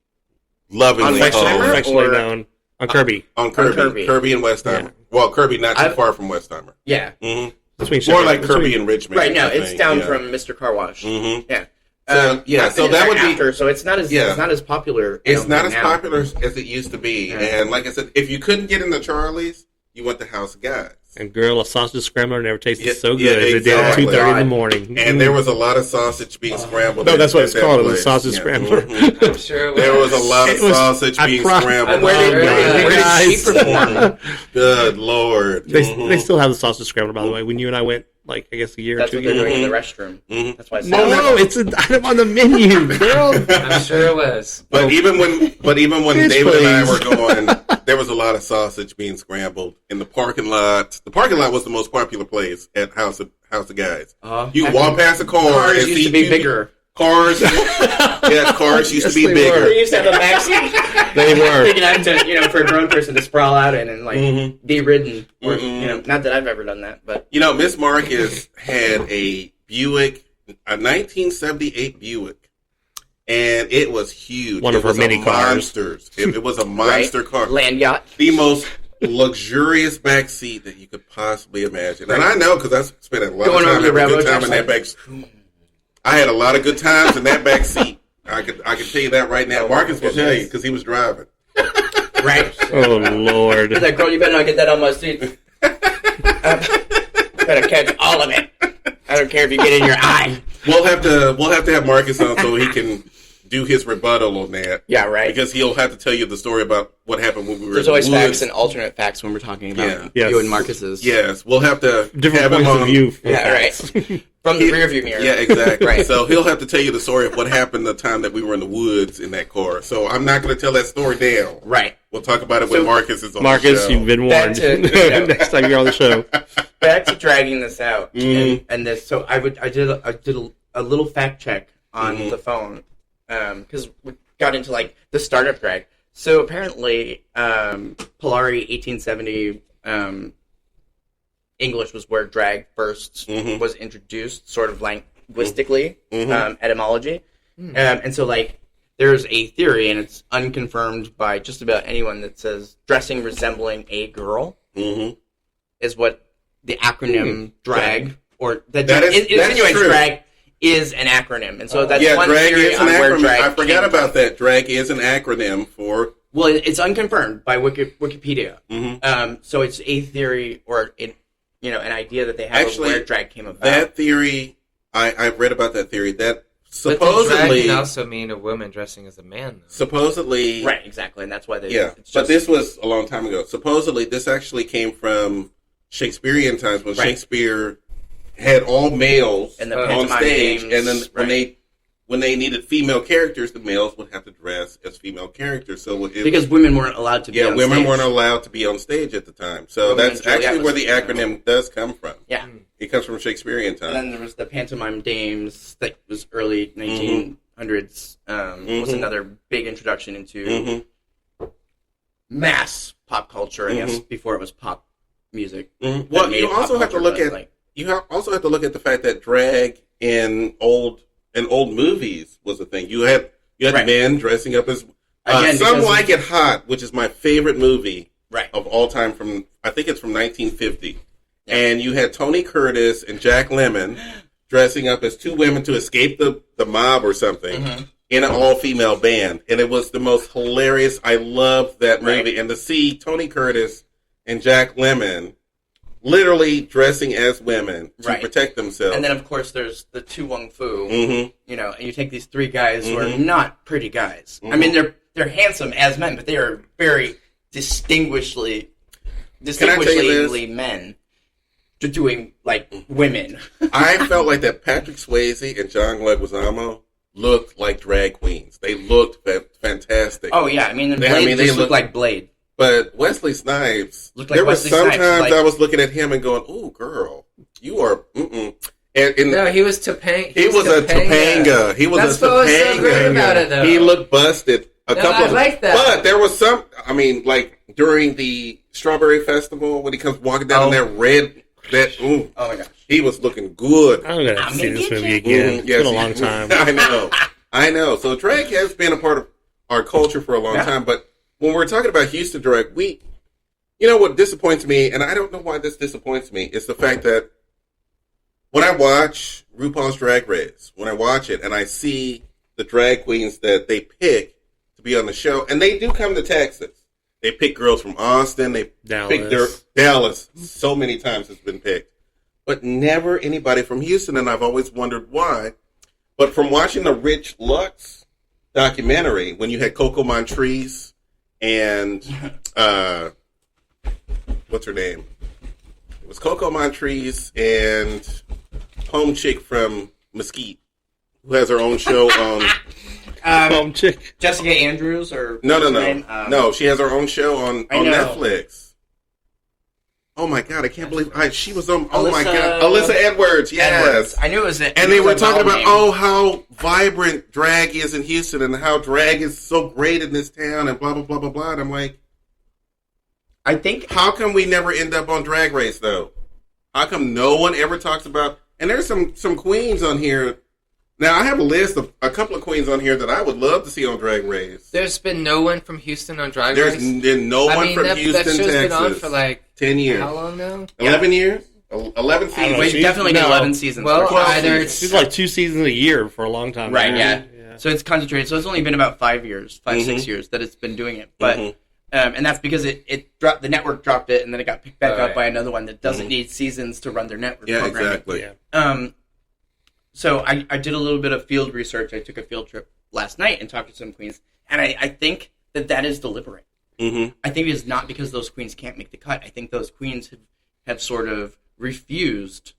lovingly On call Westheimer? it, Affectionately or- known on Kirby. on Kirby, Kirby. and Westheimer. Yeah. Well, Kirby not too I've- far from Westheimer. Yeah, Mm-hmm. Between More Chevy- like Kirby between- and Richmond. right now I it's think, down yeah. from Mr. Car Wash. Mhm. Yeah, So, yeah, so that would be- after, so it's not as Yeah. it's not as popular. I It's don't not think as now. popular as it used to be. Yeah. And like I said, if you couldn't get into Charlie's, you went to House of Guys. And girl, a sausage scrambler never tasted Yeah, so good yeah, as it did at exactly. 2:30 in the God. morning. And there was a lot of sausage being scrambled. No, that's what at it's that called, the place. sausage Yeah. scrambler. Mhm. I'm sure it was. There was a lot of It was- sausage I being pro- scrambled. And where did, where did she perform? Good Lord. They still have the sausage scrambler, by the way. When you and I went, like, I guess a year or That's two what they're ago. doing in the restroom. Mhm. That's why. It's No, it's an item on the menu, girl. I'm sure it was. But even when Bitch, David and I please. were going, there was a lot of sausage being scrambled in the parking lot. The parking lot was the most popular place at House of Guys. You could walk past a car Cars and used see to be people- bigger. Cars, yeah, cars used Yes, to be they bigger. were. They used to have a back seat. They were. Big enough to, for a grown person to sprawl out in and like Mhm. be ridden. Or Mhm. not that I've ever done that, but You know, Miss Marcus had a Buick, a 1978 Buick, and it was huge. One it of her was many a cars. monsters. It was a monster car. land yacht. The most luxurious back seat that you could possibly imagine. And I know because I spent a lot Going of over time the having a railroad good time in tracks, that back seat. I had a lot of good times in that back seat. I can tell you that right now. Oh, Marcus will goodness. tell you because he was driving. Right. Oh, Lord. He's like, girl, you better not get that on my seat. Better catch all of it. I don't care if you get in your eye. We'll have to have Marcus on so he can do his rebuttal on that. Yeah, right. Because he'll have to tell you the story about what happened when we were There's in always the woods. facts and alternate facts when we're talking about Yeah. Yes. you and Marcus's. Yes, we'll have to Different have him points on. of view. For Yeah, facts. right. From the rearview mirror. Yeah, exactly. Right. So he'll have to tell you the story of what happened the time that we were in the woods in that car. So I'm not going to tell that story now. Right. We'll talk about it when So- Marcus is on Marcus, the show. you've been Back warned. to- Next time you're on the show. Back to dragging this out Mhm. and this. So I did a little fact check on the phone because we got into like the startup drag. So apparently, Polari 1870 English was where drag first Mhm. was introduced, sort of linguistically, Mhm. etymology, and so like. There's a theory, and it's unconfirmed by just about anyone that says dressing resembling a girl Mhm. is what the acronym drag, or That is- that's insinuates true. drag is an acronym. And so that's Yeah, one drag theory is on an where acronym. drag I forgot came about from. that. Drag is an acronym for. Well, it's unconfirmed by Wikipedia. Mhm. So it's a theory or an idea that they have Actually, of where drag came about. That theory, I've read about that theory. That But the drag supposedly, can also mean a woman dressing as a man, though. supposedly, Right, exactly, and that's why they. yeah. It's But just, this was a long time ago. Supposedly, this actually came from Shakespearean times when Right. Shakespeare had all males And the on pantomime stage, games, and then right. when they needed female characters, the males would have to dress as female characters. So it, because women weren't allowed to be. yeah, on women stage. weren't allowed to be on stage at the time. So Romeo that's and Juliet actually was- where the acronym does come from. Yeah. It comes from Shakespearean And times. then there was the pantomime dames that was early 1900s. Was another big introduction into Mhm. mass pop culture, I guess, before it was pop music. Mhm. Well, That made you it pop also have to culture, look but, at like, also have to look at the fact that drag in old movies was a thing. You had Right. men dressing up as Again, Some because- Like It Hot, which is my favorite movie right. of all time. I think it's from 1950, and you had Tony Curtis and Jack Lemmon dressing up as two women to escape the mob or something. in an all-female band, and it was the most hilarious. I loved that movie, and to see Tony Curtis and Jack Lemmon literally dressing as women to protect themselves. And then, of course, there's the Tu Wong Fu. And you take these three guys who are not pretty guys. I mean, they're handsome as men, but they are very distinguishingly men to doing like women. I felt like that Patrick Swayze and John Leguizamo looked like drag queens. They looked fantastic. Oh yeah, I mean, they looked like Blade. But Wesley Snipes, looked like Wesley sometimes Snipes, I was looking at him and going, "Ooh, girl, you are." And no, he was Topanga. He was a Topanga. He was That's a Topanga. what was so great about it, though. He looked busted. I like that. But there was some. I mean, like during the Strawberry Festival when he comes walking down in that red. Oh my gosh, he was looking good. I'm gonna have to see this movie again. It's been a long time. I know. So drag has been a part of our culture for a long time. But when we're talking about Houston drag, what disappoints me, and I don't know why this disappoints me, is the fact that when I watch RuPaul's Drag Race, when I watch it and I see the drag queens that they pick to be on the show, and they do come to Texas. They pick girls from Austin. They pick Dallas. So many times it's been picked. But never anybody from Houston, and I've always wondered why. But from watching the Rich Lux documentary, when you had Coco Montrese and, what's her name? It was Coco Montrese and Home Chick from Mesquite, who has her own show on... Home Chick. Jessica Andrews or no. No, she has her own show on Netflix. Oh my god, I can't believe she was on. Oh my god, Alyssa Edwards. Yes, I knew it was. And they were talking about how vibrant drag is in Houston and how drag is so great in this town and blah blah blah blah blah. And I'm like, I think how come we never end up on Drag Race though? How come no one ever talks about? And there's some queens on here. Now, I have a list of a couple of queens on here that I would love to see on Drag Race. There's been no one from Houston on Drag There's Race? been no one from Houston, that show's Texas. Been on for like 10 years. How long now? 11 years? 11 seasons. We definitely get 11 seasons. Well, either it's like 2 seasons a year for a long time. Right, yeah. So it's concentrated. So it's only been about 5 years, 6 years that it's been doing it. But and that's because it dropped. The network dropped it, and then it got picked back up by another one that doesn't need seasons to run their network programming. Exactly. Yeah. So I did a little bit of field research. I took a field trip last night and talked to some queens. And I think that is deliberate. I think it is not because those queens can't make the cut. I think those queens have sort of refused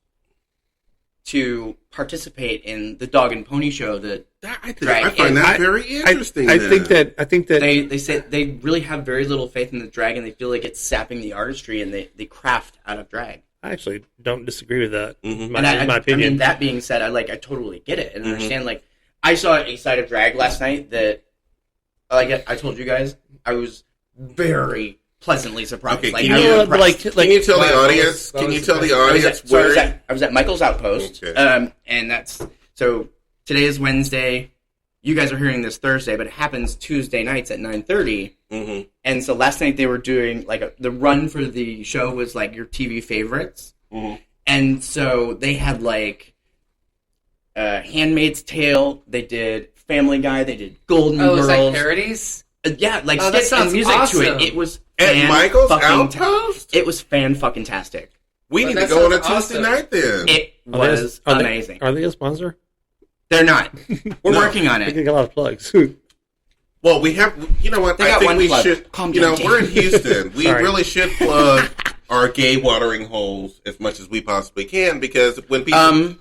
to participate in the dog and pony show I find that very interesting. I think that they say they really have very little faith in the drag, and they feel like it's sapping the artistry and they craft out of drag. I actually don't disagree with that. My opinion. I mean, that being said, I totally get it and understand. Like, I saw a side of drag last night that, like I told you guys, I was very pleasantly surprised. Okay, like, can you tell the audience? Can you tell the audience where? I was at Michael's Outpost, and that's so. Today is Wednesday. You guys are hearing this Thursday, but it happens Tuesday nights at 9:30. And so last night they were doing the run for the show was like your TV favorites, and so they had Handmaid's Tale. They did Family Guy. They did Golden Girls. It was like parodies. Yeah, that sounds music awesome. to it. It was at Michael's Outpost. It was fan-fucking-tastic. We need to go on a Tuesday night then. It was amazing. Are they a sponsor? They're not. We're working on it. They got a lot of plugs. Well, we have. You know what? I think we should. We're in Houston. We really should plug our gay watering holes as much as we possibly can because when people.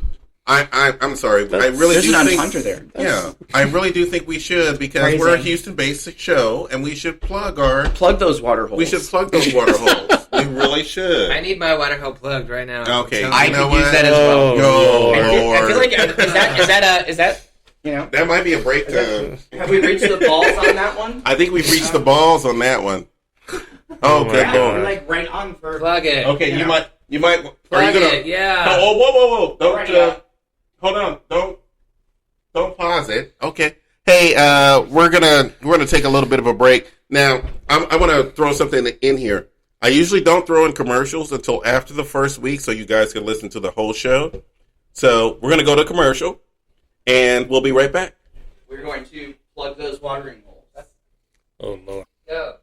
I'm sorry. I really do think. There. Yeah, I really do think we should because we're a Houston-based show and we should plug those water holes. We should plug those water holes. We really should. I need my water hole plugged right now. Okay, I could use that as well. I feel like is that that might be a breakdown. Have we reached the balls on that one? I think we've reached the balls on that one. Oh, good lord! We're right on for plug it. Okay, you might. Plug it. Yeah. Oh, whoa! Don't. Hold on. Don't pause it. Okay. Hey, we're gonna take a little bit of a break. Now, I want to throw something in here. I usually don't throw in commercials until after the first week, so you guys can listen to the whole show. So we're gonna go to commercial, and we'll be right back. we're going to plug those watering holes. Oh Lord. Go.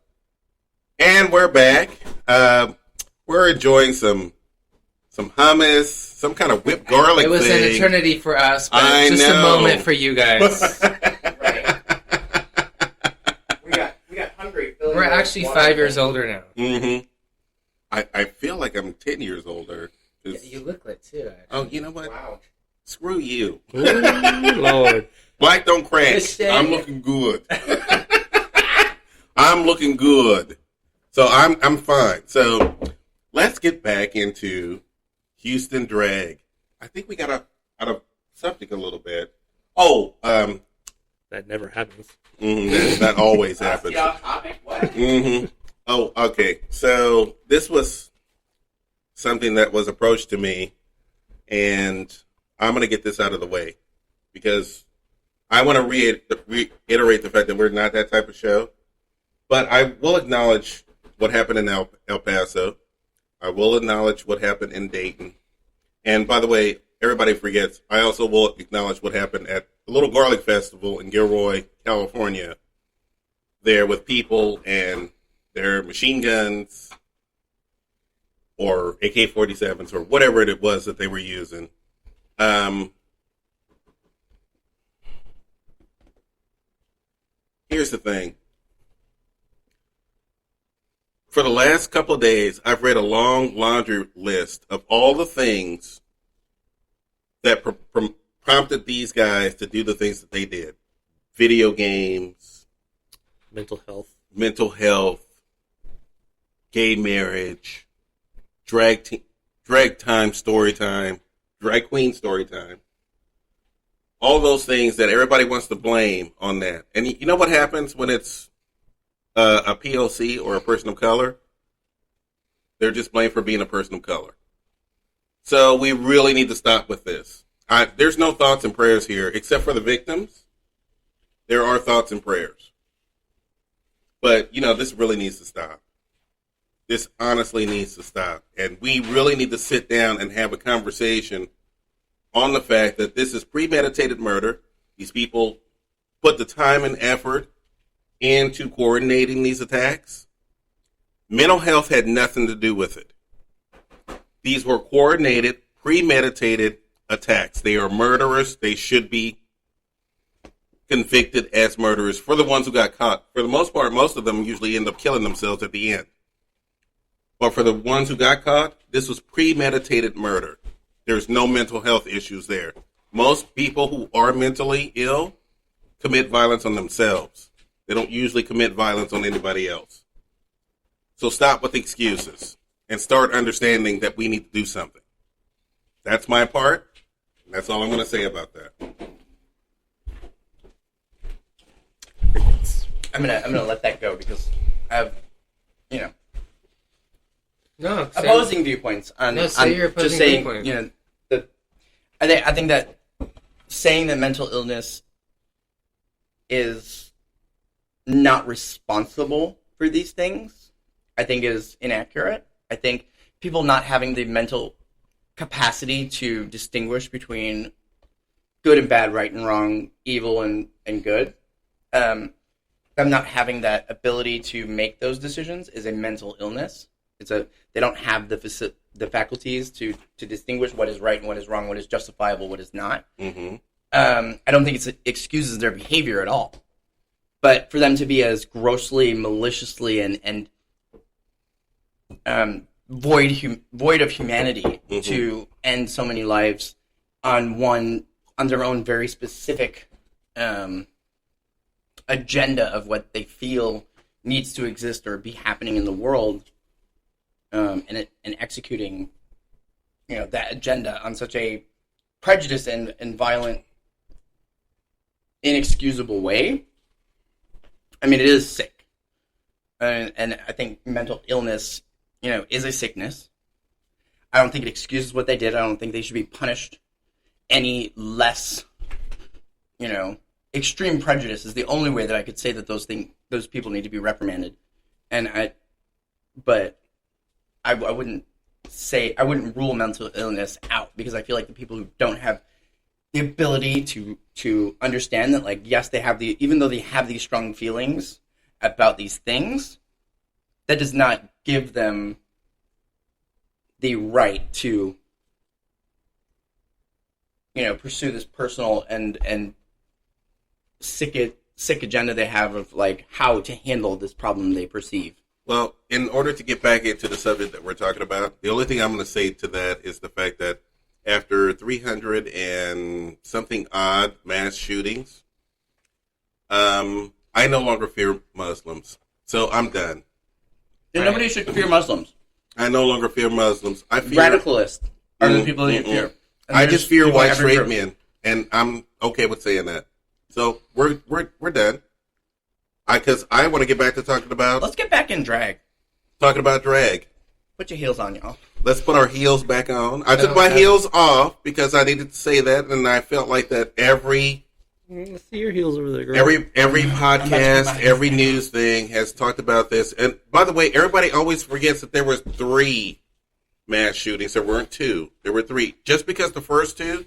And we're back. We're enjoying some hummus, some kind of whipped garlic It was thing. an eternity for us, but I just a know. moment for you guys. Right. we got hungry. filling We're those actually watering 5 years holes. older now. Mm-hmm. I feel like I'm 10 years older. 'Cause- Yeah, you look like too. Actually. oh, you know what? Wow. Screw you. Ooh, Lord. Black don't crack. Mistake. I'm looking good. I'm looking good. So I'm fine. So let's get back into Houston drag. I think we got out of subject a little bit. Oh, That never happens. that always happens. Get off topic? What? Mm-hmm. Oh, okay. So this was something that was approached to me, and I'm going to get this out of the way because I want to reiterate the fact that we're not that type of show. But I will acknowledge what happened in El Paso. I will acknowledge what happened in Dayton. And by the way, everybody forgets, I also will acknowledge what happened at the Little Garlic Festival in Gilroy, California, there with people and their machine guns or AK-47s or whatever it was that they were using. Here's the thing. For the last couple of days, I've read a long laundry list of all the things that prompted these guys to do the things that they did. Video games, Mental health, gay marriage, drag time, story time, drag queen story time. All those things that everybody wants to blame on that. And you know what happens when it's a POC or a person of color? They're just blamed for being a person of color. So we really need to stop with this. There's no thoughts and prayers here, except for the victims. There are thoughts and prayers. But, this really needs to stop. This honestly needs to stop. And we really need to sit down and have a conversation on the fact that this is premeditated murder. These people put the time and effort into coordinating these attacks. Mental health had nothing to do with it. These were coordinated, premeditated attacks. They are murderers. They should be convicted as murderers for the ones who got caught. For the most part, most of them usually end up killing themselves at the end. But for the ones who got caught, this was premeditated murder. There's no mental health issues there. Most people who are mentally ill commit violence on themselves. They don't usually commit violence on anybody else. So stop with excuses and start understanding that we need to do something. That's my part. And that's all I'm going to say about that. I'm gonna let that go because I have, No, opposing viewpoints on. No, say your opposing just saying, viewpoint. I think that saying that mental illness is not responsible for these things, I think is inaccurate. I think people not having the mental capacity to distinguish between good and bad, right and wrong, evil and good, them not having that ability to make those decisions is a mental illness. They don't have the faculties to distinguish what is right and what is wrong, what is justifiable, what is not. Mm-hmm. I don't think it excuses their behavior at all. But for them to be as grossly, maliciously, and void of humanity to end so many lives on their own very specific agenda of what they feel needs to exist or be happening in the world, and executing, that agenda on such a prejudiced and violent, inexcusable way. I mean, it is sick, and I think mental illness, is a sickness. I don't think it excuses what they did. I don't think they should be punished any less. Extreme prejudice is the only way that I could say that those people need to be reprimanded, but I wouldn't rule mental illness out, because I feel like the people who don't have the ability to understand that, like, yes, they have even though they have these strong feelings about these things, that does not give them the right to, pursue this personal and sick agenda they have of, like, how to handle this problem they perceive. Well, in order to get back into the subject that we're talking about, the only thing I'm going to say to that is the fact that after 300 and something odd mass shootings, I no longer fear Muslims. So I'm done. And nobody should fear Muslims. I no longer fear Muslims. I fear radicalists are the people that you fear. And I just fear white straight group. men, and I'm okay with saying that. So we're done. Because I want to get back to talking about Let's get back in drag. drag. Put your heels on, y'all. Let's put our heels back on. I took my heels off because I needed to say that, and I felt like that every Let's see your heels over there, girl. every podcast, every news thing has talked about this. And by the way, everybody always forgets that there was 3 mass shootings. There weren't 2. There were 3. Just because the first 2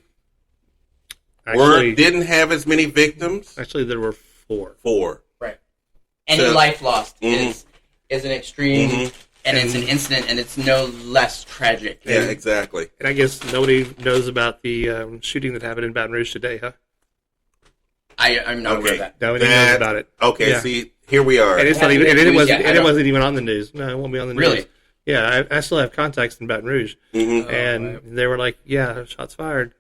didn't have as many victims. Actually, there were 4. 4. Right. Any life lost is an extreme, and it's an incident, and it's no less tragic. Yeah, exactly. And I guess nobody knows about the shooting that happened in Baton Rouge today, huh? I'm not aware of that. Nobody knows about it. Okay, Yeah. see, here we are. And it's not even. And it wasn't even on the news. No, it won't be on the news. Really? Yeah, I still have contacts in Baton Rouge, and they were like, "Yeah, shots fired."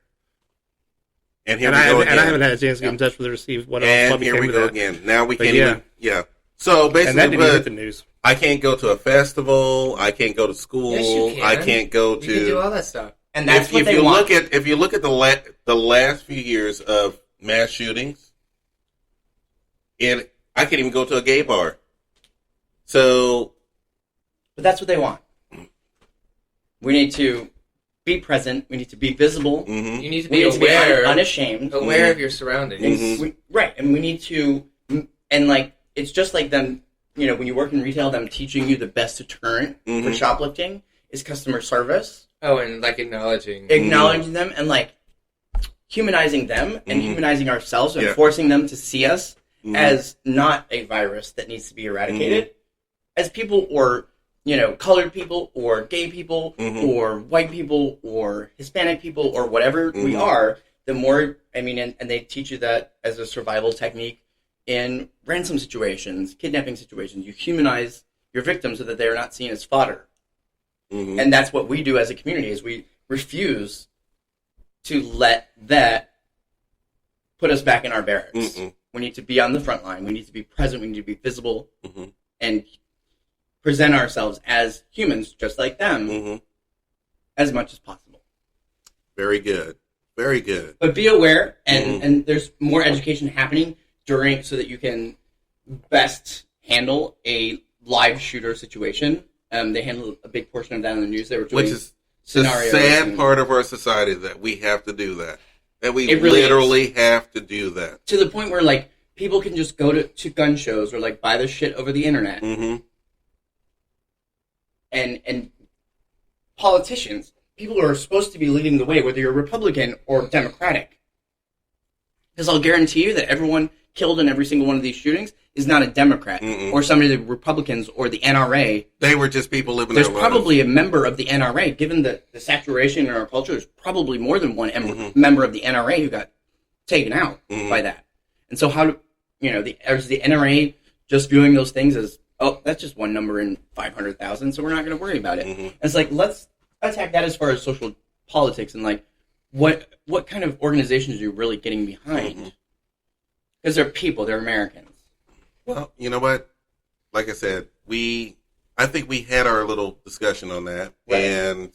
And here we go again. And I haven't had a chance to get in touch with her to see what And here we go again. Now we can't even. Yeah. So basically, and that didn't hit the news. I can't go to a festival. I can't go to school. Yes, you can. I can't go to. You can do all that stuff. And that's what if they you want. If you look at the last few years of mass shootings, and I can't even go to a gay bar. So, but that's what they want. We need to be present. We need to be visible. Mm-hmm. You need to We be need to be aware, unashamed. aware of your surroundings. Mhm. Right, and we need to, and like, it's just like them, when you work in retail, them teaching you the best deterrent for shoplifting is customer service. Oh, and like acknowledging Them and like humanizing them and humanizing ourselves and Yeah. forcing them to see us as not a virus that needs to be eradicated, as people or, colored people or gay people or white people or Hispanic people or whatever we are, the more, and they teach you that as a survival technique in ransom situations, kidnapping situations. You humanize your victims so that they are not seen as fodder. And that's what we do as a community, is we refuse to let that put us back in our barracks. We need to be on the front line. We need to be present. We need to be visible and present ourselves as humans, just like them, as much as possible. Very good. Very good. But be aware, and there's more education happening so that you can best handle a live shooter situation. They handle a big portion of that in the news. They were doing Which is the sad part of our society, that we have to do that. That we really literally have to do that. to the point where, like, people can just go to gun shows or, like, buy this shit over the internet. And politicians, people who are supposed to be leading the way, whether you're Republican or Democratic. Because I'll guarantee you that everyone killed in every single one of these shootings is not a Democrat or somebody of the Republicans or the NRA. They were just people living There's their lives. probably a member of the NRA, given the saturation in our culture, there's probably more than one member of the NRA who got taken out by that. And so is the NRA just viewing those things as, oh, that's just one number in 500,000, so we're not going to worry about it. And it's like, let's attack that as far as social politics and, like, what kind of organizations are you really getting behind? Because they're people, they're Americans. Well, you know what? Like I said, I think we had our little discussion on that. Right. And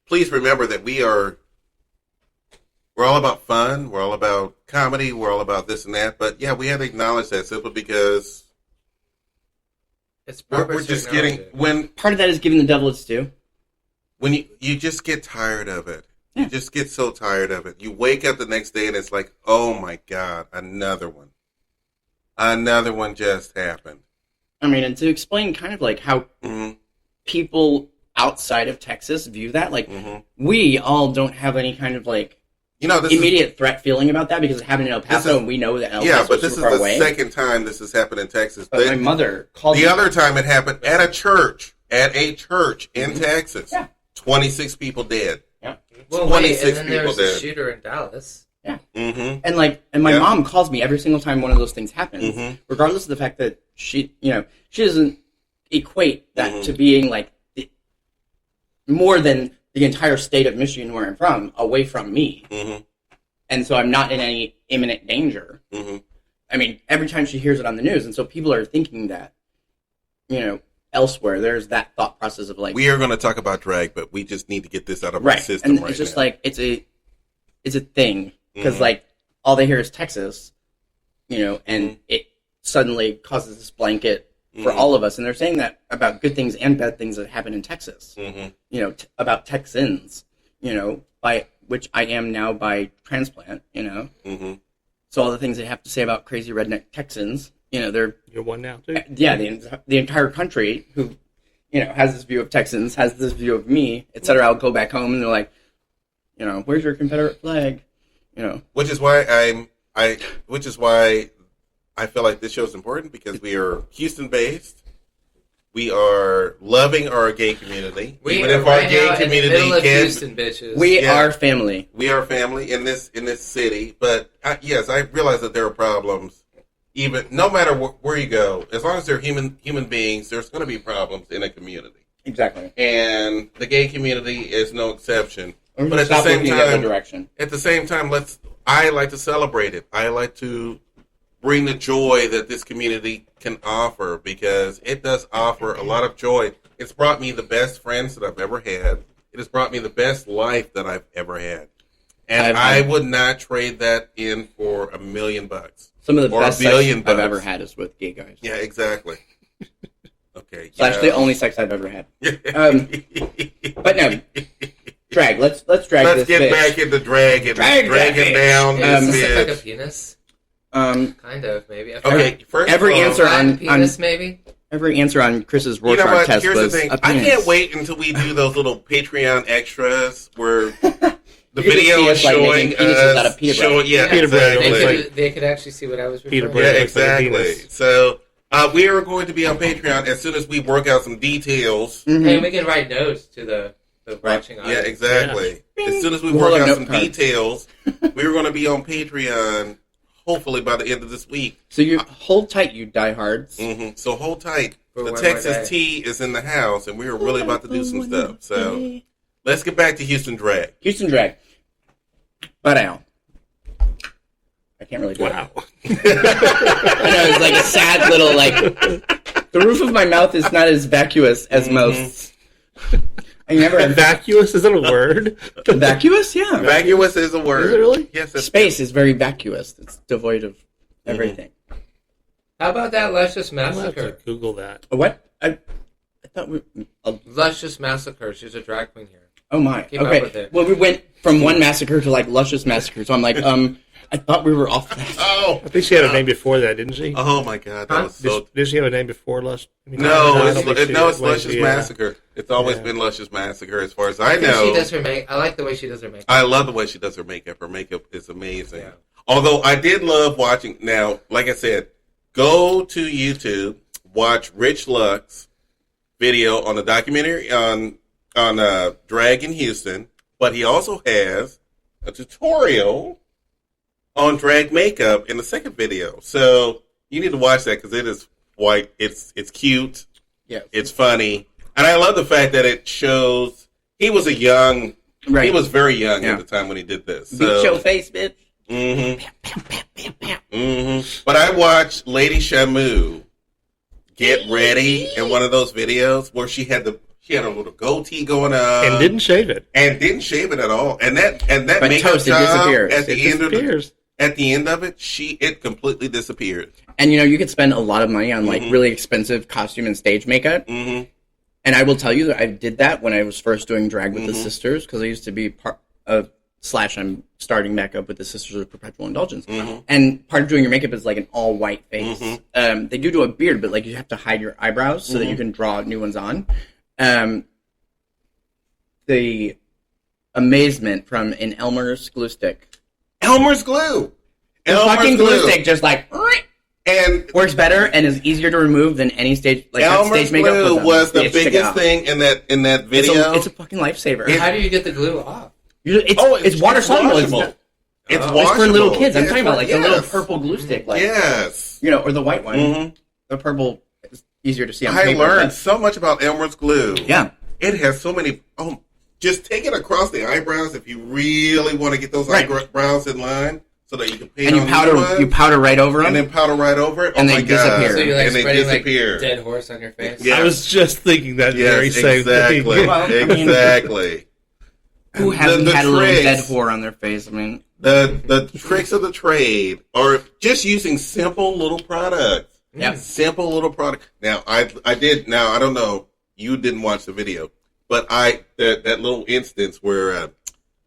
please remember that we're all about fun, we're all about comedy, we're all about this and that. But yeah, we have to acknowledge that simply because It's we're just getting Part of that is giving the devil its due. when you just get tired of it. You just get so tired of it. You wake up the next day and it's like, oh my God, another one. Another one just happened. And to explain kind of like how people outside of Texas view that, like, we all don't have any kind of, like, this is, immediate threat feeling about that because it happened in El Paso, and we know that El Paso but this is far the away. second time this has happened in Texas. But my mother called the me. other time it happened at a church in Texas. Yeah. 26 people dead. Yeah. Well, 26 wait, and then there people was a dead. shooter in Dallas. Yeah. Mm-hmm. And my Yeah. mom calls me every single time one of those things happens, Mhm. regardless of the fact that she doesn't equate that Mhm. to being like more than the entire state of Michigan where I'm from, away from me. Mm-hmm. And so I'm not in any imminent danger. Mm-hmm. I mean, every time she hears it on the news, and so people are thinking that, elsewhere, there's that thought process of like, We are going to talk about drag, but we just need to get this out of our right, system and right it's just now. like it's a thing because Mhm. like all they hear is Texas, and Mhm. it suddenly causes this blanket for Mhm. all of us, and they're saying that about good things and bad things that happen in Texas, Mhm. About Texans, by which I am now by transplant, Mhm. so all the things they have to say about crazy redneck Texans, they're You're one now, too. yeah, the entire country who, has this view of Texans, has this view of me, etc. I'll go back home and they're like, where's your Confederate flag? Which is why I feel like this show is important because we are Houston based. We are loving our gay community. We Even are if our right gay now in the community middle of can Houston, bitches. We Yeah. are family. we are family in this city, but yes, I realize that there are problems. Even no matter where you go, as long as they're human beings, there's going to be problems in a community, Exactly. and the gay community is no exception. Or But at the stop same looking the other time, direction. I like to celebrate it. I like to bring the joy that this community can offer because it does offer a lot of joy. It's brought me the best friends that I've ever had. It has brought me the best life that I've ever had. And I would not trade that in for $1 million. Some of the or best $1 sex billion I've bucks. ever had is with gay guys. Yeah, exactly. Okay. It's actually the only sex I've ever had. But no, drag. Let's drag Let's this get bitch. back into drag and Drag drag that it bitch. down. Is this this like a bitch. penis? Kind of, maybe. Okay, first every of all, answer on penis, maybe? every answer on Chris's You know Rorschach what? test Here's the was thing. a I penis. can't wait until we do those little Patreon extras where the You can video see is us, like, showing making penises out us of peanut butter. showing, yeah, Peanut butter exactly. looks They like- could, they could actually see what I was Peter referring Yeah, Bread looks like a exactly. penis. So we are going to be on Patreon as soon as we work out some details. Mhm. Hey, we can write notes to the watching Yeah, audience. exactly. As soon as we We'll work have out note some cards. details, we're going to be on Patreon hopefully by the end of this week. So you hold tight, you diehards. So hold tight. For The one more Texas day. Tea is in the house, and we are really about to do some stuff. So let's get back to Houston Drag. Houston drag. But Al. I can't really do Wow. it. I know, it's like a sad little, like... The roof of my mouth is not as vacuous as most. I never have... Vacuous? Is that a word? Vacuous? Yeah. Vacuous is a word. Is it really? Yes. It's Space is very vacuous. It's devoid of everything. How about that Luscious I'll have to Massacre? Google that. What? I thought we... Luscious Massacre. She's a drag queen here. Oh my. Keep up Okay. with it. Well, we went from one massacre to like luscious massacre. So I'm like, I thought we were off that. Oh. I think she had a name before that, didn't she? Oh my God. That Huh? was so. Did she have a name before Lush? I mean, No, I it's don't think she did. Luscious Yeah. Massacre. It's always Yeah. been Luscious Massacre, as far as I I think know. she does her I like the way she does her makeup. I love the way she does her makeup. Her makeup is amazing. Yeah. Although I did love watching. Now, like I said, go to YouTube, watch Rich Luck's video on the documentary on drag in Houston, but he also has a tutorial on drag makeup in the second video. So you need to watch that because it is white. It's cute. Yeah. It's funny, and I love the fact that it shows he was a young. Right. He was very young Yeah. at the time when he did this. Beat So, your face, bitch. But I watched Lady Shamu get ready in one of those videos where she had a little goatee going on And didn't shave it. and didn't shave it at all. And that But makeup toast, it job disappears. at the It end of disappears. at the end of it, it completely disappeared. And you could spend a lot of money on like Mhm. really expensive costume and stage makeup. Mm-hmm. And I will tell you that I did that when I was first doing drag with the Mhm. sisters because I used to be part of / I'm starting back up with the Sisters of Perpetual Indulgence. Mhm. And part of doing your makeup is like an all white face. Mhm. They do a beard, but like you have to hide your eyebrows so that you can draw new ones on. The amazement from an Elmer's glue stick. Elmer's glue. The fucking glue stick just like and works better and is easier to remove than any stage. Like Elmer's stage makeup glue was the You have to check it biggest out. thing in that video. It's a fucking lifesaver. How do you get the glue off? It's water soluble. washable. It's It's washable. for little kids. I'm Yeah, talking about like the yes. little purple glue stick, like Yes. or the white one. Mhm. The purple is easier to see on I paper. learned but- so much about Elmer's glue. Yeah. It has so many. Oh, just take it across the eyebrows if you really want to get those Right. eyebrows in line, so that you can paint And you on powder new ones, you powder right over them. and then powder right over it. And oh they my God. disappear. So you're like and they spreading like disappear. dead horse on your face? Yeah. I was just thinking that very Yes, same exactly. thing. Well, I mean- Exactly. Who The- hasn't the had a little tricks- dead whore on their face? I mean, The tricks of the trade are just using simple little products. Yep. Simple little product. Now I did. Now I don't know. You didn't watch the video, but that little instance where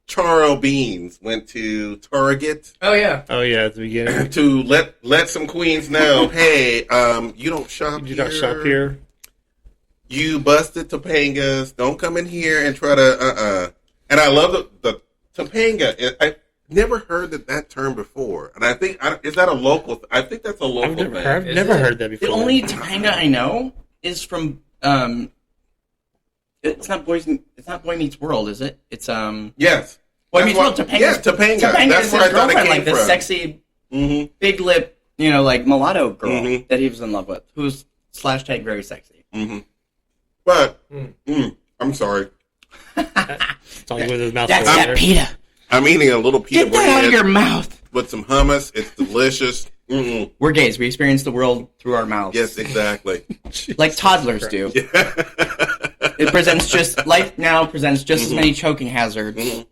Charo Beans went to Target Oh yeah. Oh yeah, at the beginning. to let some queens know, hey, you don't shop. You do not shop here. You busted Topangas. Don't come in here and try to And I love the Topanga. I never heard that term before, and I think is that a local? I think that's a local I've never, thing. I've Is never it? heard that before. the only Topanga I know is from it's not Boy Meets World, is it? It's Yes. Boy That's Meets what- World. Topanga. Yeah, Topanga. Topanga That's is where his I thought it girlfriend, came like the from. sexy, Mm-hmm. big lip, like mulatto girl Mhm. that he was in love with, who's /tag very sexy. Mm-hmm. But Mm. I'm sorry. Talking with his mouth That's full that there. pita. I'm eating a little pita Get that out of bread your mouth. with some hummus. It's delicious. Mm-mm. We're gays. We experience the world through our mouths. Yes, exactly. Like toddlers do. It presents life now presents just as many choking hazards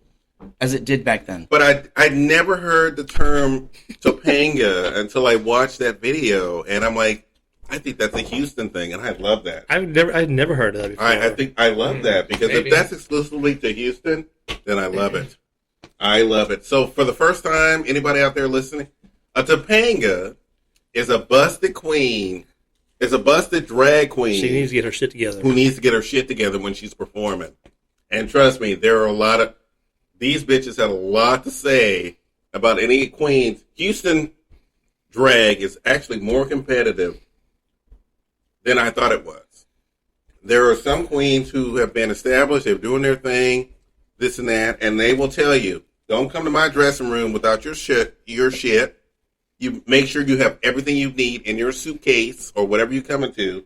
as it did back then. But I never heard the term Topanga until I watched that video, and I'm like, I think that's a Houston thing, and I love that. I've never heard of that before. I think I love that because Maybe. if that's exclusively to Houston, then I love it. I love it. So for the first time, anybody out there listening, a Topanga is a busted queen, is a busted drag queen. She needs to get her shit together. Who needs to get her shit together when she's performing. And trust me, there are a lot of these bitches had a lot to say about any queens. Houston drag is actually more competitive than I thought it was. There are some queens who have been established, they're doing their thing, this and that, and they will tell you, don't come to my dressing room without your shit. You make sure you have everything you need in your suitcase or whatever you're coming to,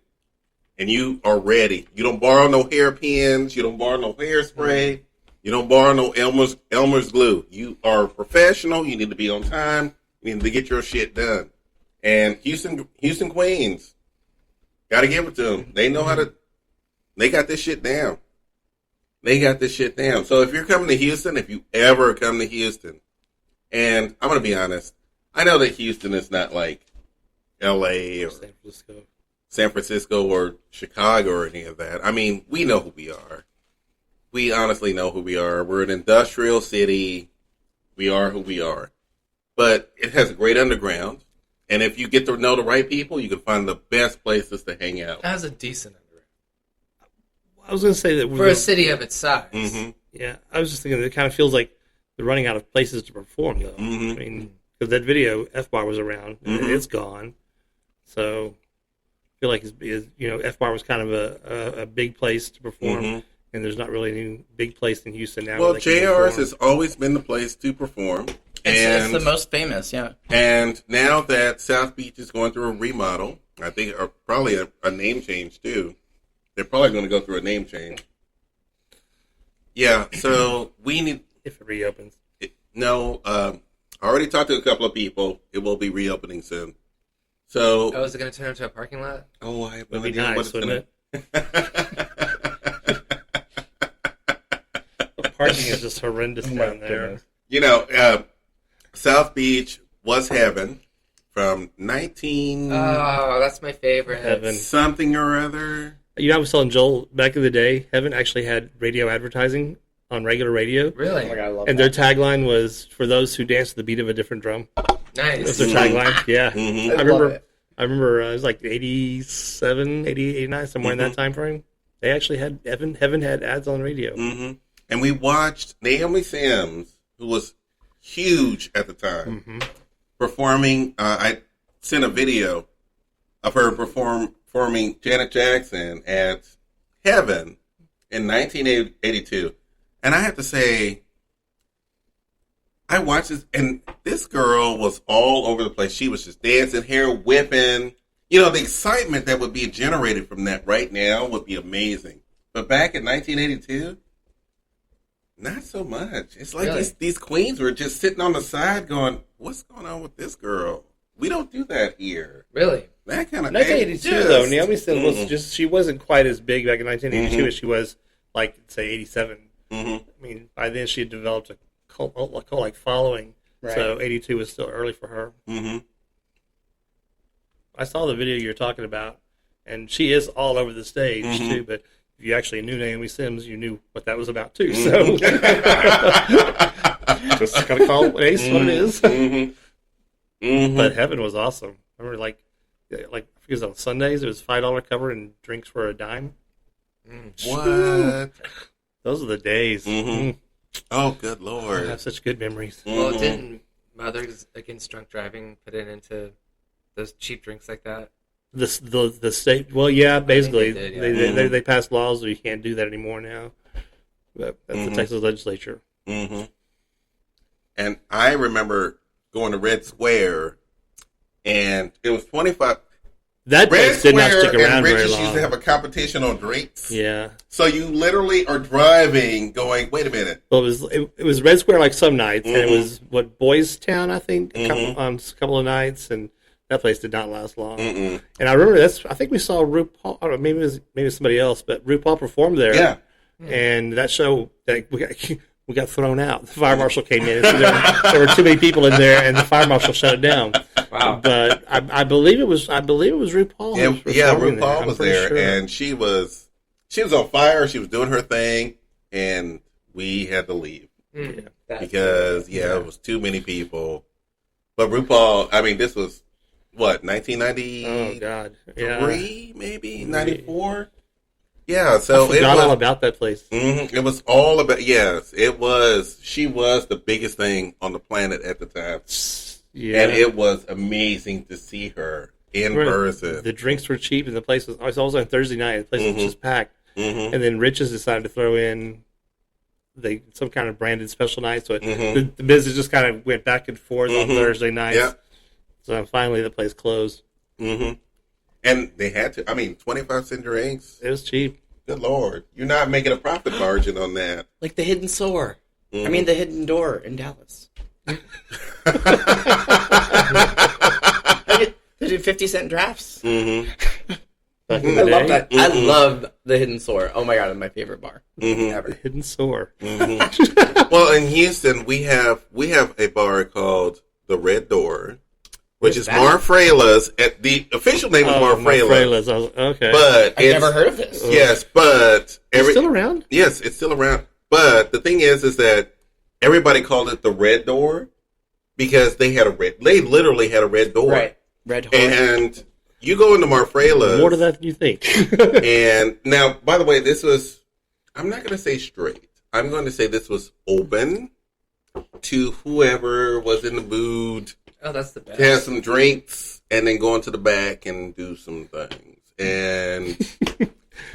and you are ready. You don't borrow no hairpins. You don't borrow no hairspray. You don't borrow no Elmer's glue. You are a professional. You need to be on time. You need to get your shit done. And Houston Queens, gotta give it to them. They know how to. They got this shit down. They got this shit down. So if you're coming to Houston, if you ever come to Houston, and I'm gonna be honest, I know that Houston is not like L.A. or San Francisco or Chicago or any of that. I mean, we know who we are. We honestly know who we are. We're an industrial city. We are who we are. But it has a great underground. And if you get to know the right people, you can find the best places to hang out. That has a decent underground I was going to say that for a city of its size. Mm-hmm. Yeah, I was just thinking that it kind of feels like they're running out of places to perform, though. Mhm. I mean, because that video, F-Bar was around, and Mhm. it's gone. So I feel like F-Bar was kind of a big place to perform, Mhm. and there's not really any big place in Houston now. Well, where they can JR's perform. has always been the place to perform. It's the most famous, yeah. And now that South Beach is going through a remodel, I think probably a name change too. They're probably going to go through a name change. Yeah, so we need. if it reopens. I already talked to a couple of people. It will be reopening soon. So, Oh, is it going to turn into a parking lot? I have no Would be idea what nice, it's wouldn't going The parking is just horrendous down there. You know, South Beach was heaven from 19 Oh, that's my favorite. Heaven. something or other. You know, I was telling Joel back in the day, Heaven actually had radio advertising on regular radio. Really? I love And their tagline was, for those who dance to the beat of a different drum. Nice. That's their tagline. Yeah. Mhm. I remember it was like 87, 88, 89, somewhere in that time frame. They actually had Heaven had ads on radio. hmm and we watched Naomi Sims, who was huge at the time, performing. I sent a video of her performing Janet Jackson at Heaven in 1982. And I have to say, I watched this, and this girl was all over the place. She was just dancing, hair whipping. You know, the excitement that would be generated from that right now would be amazing. But back in 1982, not so much. It's like Really? these queens were just sitting on the side going, what's going on with this girl? We don't do that here. Really? That kind of 1982 though, Naomi Sims was just, she wasn't quite as big back in 1982 as she was, like, say, 87. I mean, by then she had developed a cult-like following, so 82 was still early for her. I saw the video you're talking about, and she is all over the stage, too, but if you actually knew Naomi Sims, you knew what that was about, too, so just gotta call it what it is. But Heaven was awesome. I remember, like because on Sundays it was $5 cover and drinks were a dime. What? Those are the days. Oh, good I Lord. have such good memories. Well, didn't Mothers Against Drunk Driving put it into those cheap drinks like that? The state, well, yeah, basically they did, they passed laws that you can't do that anymore now. But that's the Texas legislature. And I remember going to Red Square, and it was 25. That Red place did not Square stick around and very Rich's long. used to have a competition on drinks. Yeah. So you literally are driving, going, wait a minute. Well, it was Red Square like some nights, and it was Boys Town, I think, a couple of nights, and that place did not last long. And I remember I think we saw RuPaul. I don't know, maybe it was somebody else, but RuPaul performed there. Yeah. And that show that we got thrown out. The fire marshal came in. And there were too many people in there, and the fire marshal shut it down. Wow! But I believe it was RuPaul. Yeah, RuPaul there. was there, sure. and she was on fire. She was doing her thing, and we had to leave because it was too many people. But RuPaul, I mean, this was what 1993, oh god, yeah, maybe 94. Yeah, so I forgot all about that place. It was all about it was. She was the biggest thing on the planet at the time. Yeah, And it was amazing to see her in person. The drinks were cheap, and the place was always on Thursday night. The place was just packed. And then Rich's decided to throw in some kind of branded special night, so the business just kind of went back and forth on Thursday nights. Yeah. So finally, the place closed. And they had to. I mean, 25-cent drinks. It was cheap. Good Lord, you're not making a profit margin on that. Like the Hidden Sore. I mean, the Hidden Door in Dallas. They did 50-cent drafts. Back in I the love day. that. I love the Hidden Sore. Oh my god, it's my favorite bar ever. Hidden Sore. Well, in Houston, we have a bar called the Red Door, which is that? Mar Frela's. The official name is Mar Frela's. Frela's. Okay. But I've never heard of this. Yes, but It's still around? Yes, it's still around. But the thing is that everybody called it the Red Door because they literally had a red door. Right. Red Horse. And you go into Mar Frela's. More to that than you think. And now, by the way, I'm not going to say straight. I'm going to say this was open to whoever was in the mood Oh, that's the best. to have some drinks and then go into the back and do some things. And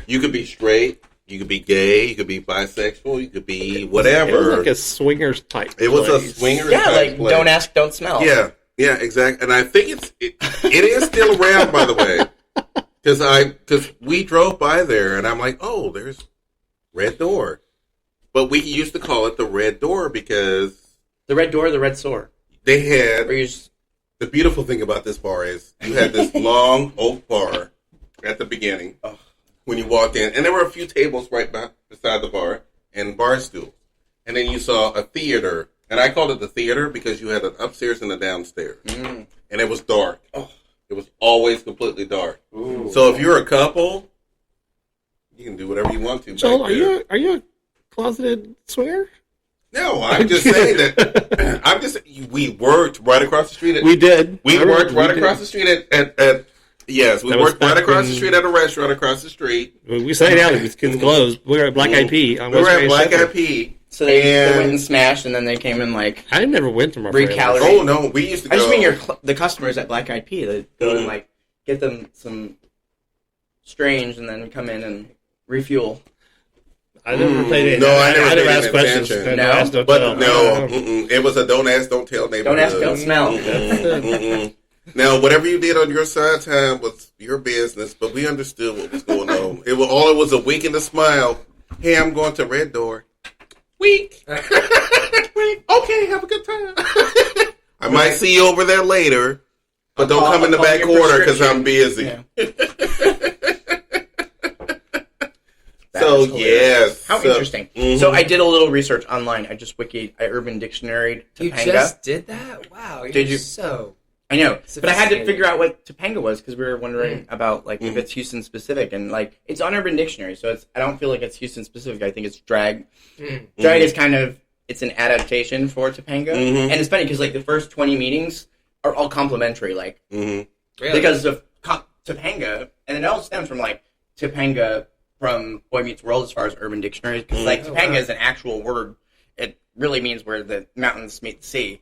you could be straight, you could be gay, you could be bisexual, you could be whatever. It was like a swingers type. It was a place. swingers Yeah, type like place. don't ask, don't smell. Yeah, exactly. And I think it is still around, by the way, because we drove by there and I'm like, oh, there's Red Door, but we used to call it the Red Door because The Red Door, the Red Sore. they had Or you just, the beautiful thing about this bar is you had this long oak bar at the beginning when you walked in, and there were a few tables right beside the bar and bar stools, and then you saw a theater. And I called it the theater because you had an upstairs and a downstairs. And it was dark. It was always completely dark. So if you're a couple, you can do whatever you want to. Joel, back there. are you a closeted swinger? No, I'm just saying that. We worked right across the street. We did. We worked right across the street at Yes, we That was worked right back across the when- street at a restaurant across the street. We sat down with kids closed. We were at Black Eyed Pea on We were West at Black Shepherd. Eyed Pea. So they And- went and smashed, and then they came and like. I never went to Murfreesboro. Recalibrate. Oh no, we used to go. I just mean the customers at Black Eyed Pea that go and like get them some strange, and then come in and refuel. I never played it. No, I never paid asked any questions. attention. No? Ask, don't But tell. no, it was a don't ask, don't tell neighborhood. Don't ask, don't smell. Mm-mm. Now, whatever you did on your side time was your business, but we understood what was going on. It was a wink and a smile. Hey, I'm going to Red Door. Week. Week. Okay, have a good time. I might see you over there later, but don't come in the I'll call back your corner because I'm prescription. busy. Yeah. So, That is hilarious. yes. How interesting. Mhm. So I did a little research online. I Urban Dictionary You Topanga. just did that? Wow. Did you? So. I know, but I had to Sophisticated. figure out what Topanga was because we were wondering about like if it's Houston specific, and like it's on Urban Dictionary, so it's I don't feel like it's Houston specific. I think it's drag. Drag is kind of it's an adaptation for Topanga, and it's funny because like the first 20 meetings are all complimentary, like Really? because of Topanga, and it all stems from like Topanga from Boy Meets World as far as Urban Dictionary, because like Oh, Topanga wow. is an actual word. It really means where the mountains meet the sea.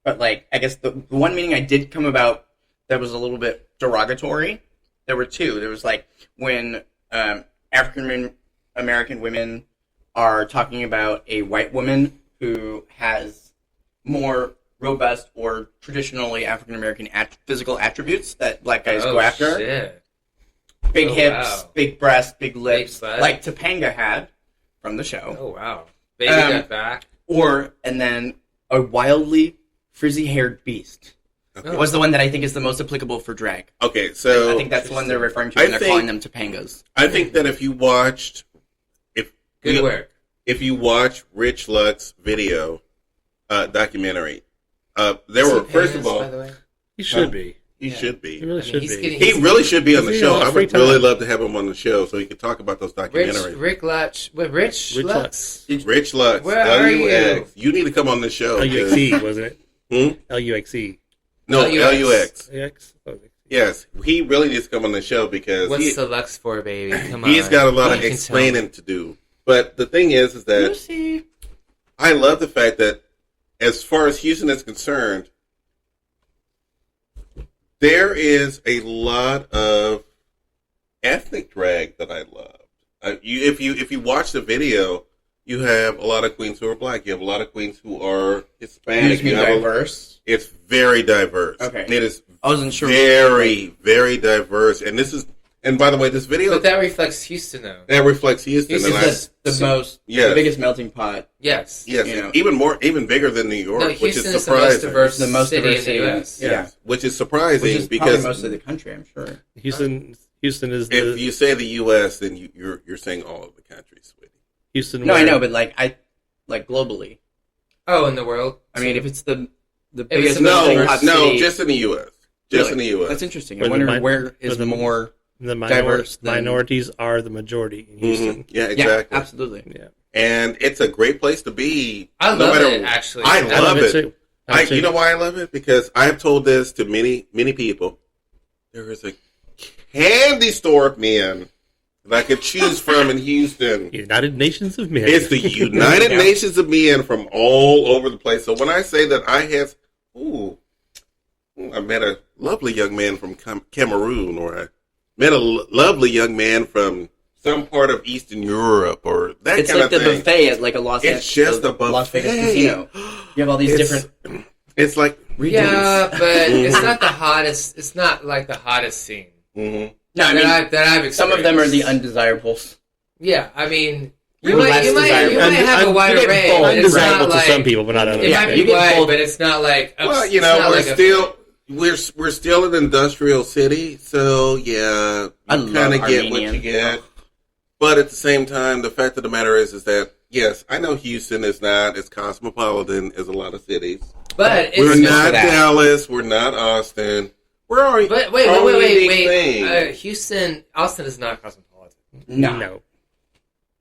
But like I guess the one meeting I did come about that was a little bit derogatory. There were two. There was like when African American women are talking about a white woman who has more robust or traditionally African American physical attributes that black guys go after. Shit. Big Oh, hips, wow. big breasts, big lips, butt. like Topanga had from the show. Oh, wow. Baby Um, got back. And then a wildly frizzy-haired beast Oh. was the one that I think is the most applicable for drag. Okay, so I think that's the one they're referring to I when they're think- calling them Topangas. I think that if you watched, Good work. if you watch Rich Luck's video documentary, there were first of all, By the way? He should be. he should be. He really should he's be. getting- He really should be on the He's show. got I free would really time. love to have him on the show so he could talk about those documentaries. Rick Lutch. What, Rich Rich Lutz? Rich Lux, Where are you? LUX. You need to come on the show. 'cause- LUXE, wasn't it? Hmm? LUXE. No, LUX. LUX. LUX? Oh, Yes, he really needs to come on the show because What's the Lux for, baby? Come on. he's got a lot of You can tell me. explaining to do. But the thing is that Lucy. I love the fact that as far as Houston is concerned, there is a lot of ethnic drag that I love. If you watch the video, you have a lot of queens who are black. You have a lot of queens who are Hispanic. Make me You have diverse. it's very diverse. Okay. It is I wasn't sure. very, very diverse. And this is, and by the way, this video But that reflects Houston, though. that reflects Houston. Houston And It's the Yes. biggest melting pot. Yes. yes, you know. even bigger than New York, No, which Houston is is the most surprising. diverse The most city diverse in the city. U.S. Yeah. Yes, which is surprising Which is because probably most of the country, I'm sure. Houston is the if you say the U.S., then you're saying all of the country, sweetie. Houston. No, I where- know, but like globally. Oh, in the world? I mean, if it's the it's biggest the melting most pot No, city, just in the U.S. Just Really? in the U.S. That's interesting. I Where the wonder mi- where is where the- more. the diverse than- minorities are the majority in Houston. Yeah, Yeah, exactly. absolutely. Yeah, And it's a great place to be. I no love matter it, actually. I I love it. too. You know why I love it? Because I have told this to many people. There is a candy store of men that I could choose from in Houston. United Nations of Men. It's the United Yeah. Nations of men from all over the place. So when I say that I met a lovely young man from Cameroon, or I met a lovely young man from some part of Eastern Europe, or that It's kind like of the thing. buffet at like a Las It's just a Las Vegas buffet. casino. You have all these It's- different It's like Yeah, but it's not the hottest. It's not like the hottest scene. Mhm. No, I mean, that I've experienced. some of them are the undesirables. Yeah, I mean, you You're might less desirable. you might have a wide You get array. both. But it's not undesirable to like some people, but not others. it Yeah, might you be get wide, both. but it's not like. Well, it's not like we're still an industrial city, so yeah, I you love kind of get what Armenian. you get. But at the same time, the fact of the matter is that yes, I know Houston is not as cosmopolitan as a lot of cities. But it's We're just not that. Dallas. We're not Austin. Where are we? But wait. Austin is not cosmopolitan. No. No.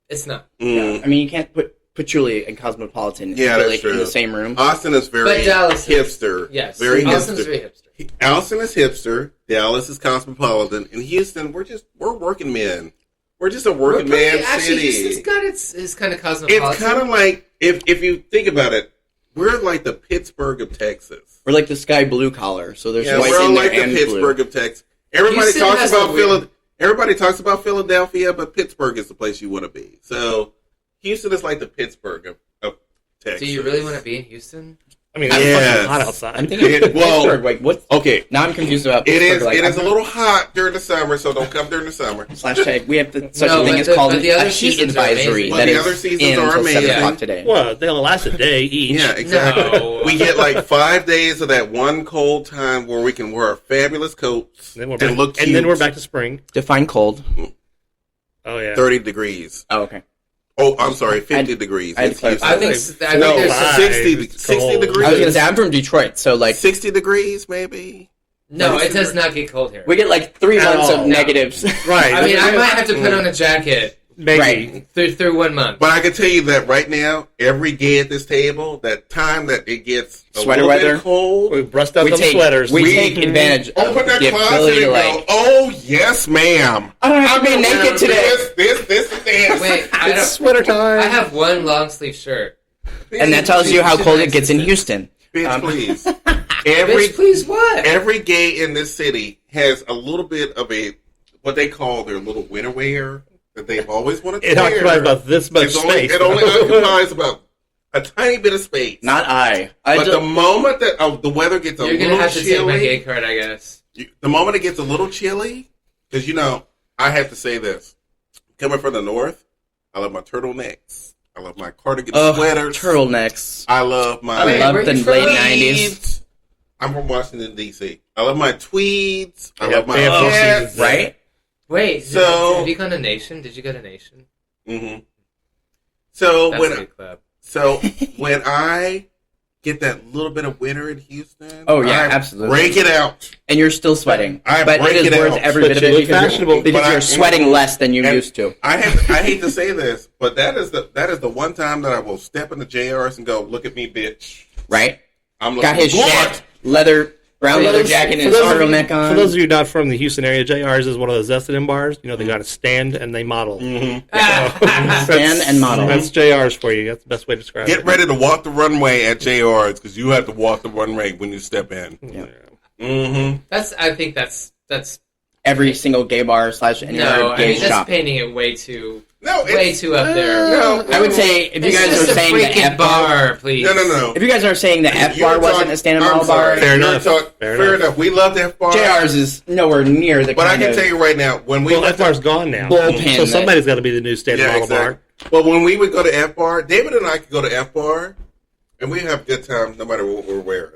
It's not. Mm. I mean, you can't put patchouli and cosmopolitan Yeah, feel that's like true. in the same room. Austin is very But Dallas is- hipster. Yes. Very Austin's hipster. very hipster. Austin is hipster. Dallas is cosmopolitan. And Houston, we're working men. We're just a working man Actually, city. Houston's got its kind of cosmopolitan. It's kind of like if you think about it, we're like the Pittsburgh of Texas. We're like the sky blue collar, so there's Yeah, white we're in there like the and Pittsburgh blue. of Texas. Everybody Houston talks has about a weird- Everybody talks about Philadelphia, but Pittsburgh is the place you want to be. So Houston is like the Pittsburgh of Texas. Do you really want to be in Houston? I mean, it's Yes. fucking hot outside. I'm thinking Well, Pittsburgh. Like what? Okay, Now I'm confused about it Pittsburgh. is. Like, It is a I'm- little hot during the summer, so don't come during the summer. #. We have such No, a thing but as the- called but the a other heat seasons are advisory amazing. Well, that the is other seasons in are until 7 amazing. o'clock today. Well, they'll last a day each. Yeah, exactly. No. We get like 5 days of that one cold time where we can wear our fabulous coats Then we're and back, look cute. and then we're back to spring. Define cold. Oh yeah. 30 degrees. Oh, okay. Oh, I'm sorry, 50 degrees. I had to It's clarify. Houston. I think No, there's fine. 60, It's 60 cold. degrees. I was gonna say I'm from Detroit, so like 60 degrees, maybe. no. It does not get cold here. we get like 3 At months all. of negatives. Right. I mean, I might have to put on a jacket Maybe. Right. through 1 month. But I can tell you that right now, every gay at this table, that time that it gets a Sweater little weather. bit cold, We brushed up we some take sweaters. we take advantage of open their the closet ability and to go, like. "Oh yes, ma'am. I don't have to be I'm gonna naked wear today. This, and this." Wait, It's sweater time. I have one long sleeve shirt. And that tells you how cold it gets in Houston. Bitch, please. Every Bitch, please what? every gay in this city has a little bit of what they call their little winter wear that they've always wanted to It wear. occupies about this much It's only- space. It only occupies about a tiny bit of space. Not I. But the moment that the weather gets a You're gonna little have to take my chilly, gay card, I guess. the moment it gets a little chilly, because I have to say this: coming from the north, I love my turtlenecks. I love my cardigan sweaters. turtlenecks. I love my. I Wait, love where the you from? late 90s. I'm from Washington D.C. I love my tweeds. I Yeah, love my they have Four hats. Seasons. Right? Wait, So- have you gone to Nation? Did you go to Nation? Mm-hmm. So That's a when good club. when I get that little bit of winter in Houston, Oh, yeah, I absolutely. break it out. And you're still sweating. I but break it is it worth out. every But bit of you it look because fashionable. because But you're sweating less than you and used to. I hate to say this, but that is the one time that I will step into JRs and go, "Look at me, bitch! Right? I'm Got looking his good." shit, brown leather jacket and his turtleneck on. For those of you not from the Houston area, JR's is one of those Zestin bars. You know, they got to stand and they model. Stand and model. That's JR's for you. That's the best way to describe Get it. ready to walk the runway at JRs because you have to walk the runway when you step in. Yeah. Mm-hmm. I think that's Every single gay bar / any no. other I gay mean, that's shop. painting it way too No, way it's, too up there. no. I would say if you It's guys just are a saying the freaking F bar, bar, please. no. if you guys are saying the F You're bar wasn't talking- a stand I'm model bar, sorry. Fair You're enough. Fair Fair enough. We love that bar. JR's is nowhere near the But I kind can of tell you right now, when we Well, went F bar's gone now. bullpen So that- somebody's got to be the new stand model bar. But when we would go to F bar, David and I could go to F bar, and we have a good time no matter what we're wearing.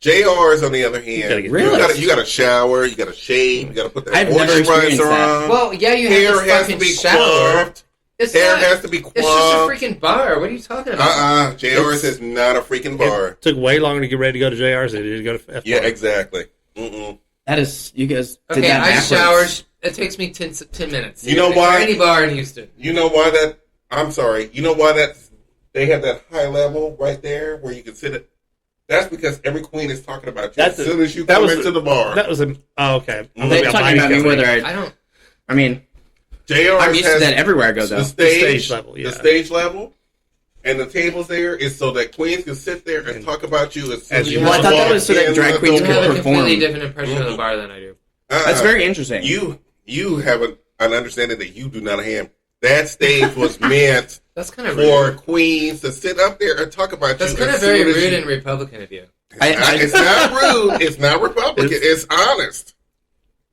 JRs, on the other hand, gotta get Really? you got to shower, you got to shave, you got to put that I've never moisturizer experienced that. on. Well, yeah, you Hair have to has fucking to be shower. coiffed. It's Hair not, has to be coiffed. It's just a freaking bar. What are you talking about? JRs is not a freaking bar. It took way longer to get ready to go to JR's than it did to go to F Yeah, bar. exactly. Mm-mm. that is you guys did Okay, that I backwards. shower. It takes me 10 minutes. You know For why? any bar in Houston. You know why that? I'm sorry. You know why that? They have that high level right there where you can sit it. That's because every queen is talking about you That's as soon as you that come was into the bar. That was a. Oh, okay. I'm They're thinking talking about me Miami whether Company. I don't. I mean JRs I'm used to has that everywhere I go the though. stage level, yeah. the stage level, and the tables there is so that queens can sit there and talk about you as soon As as you you Well, I thought that walk was so that in drag the queens You door. have a perform. completely different impression of the bar than I do. That's very interesting. You have an understanding that you do not have. That stage was meant That's kind of for rude. queens to sit up there and talk about That's you. kind as of very soon as rude you- and Republican of you. It's not rude. It's not Republican. It's honest.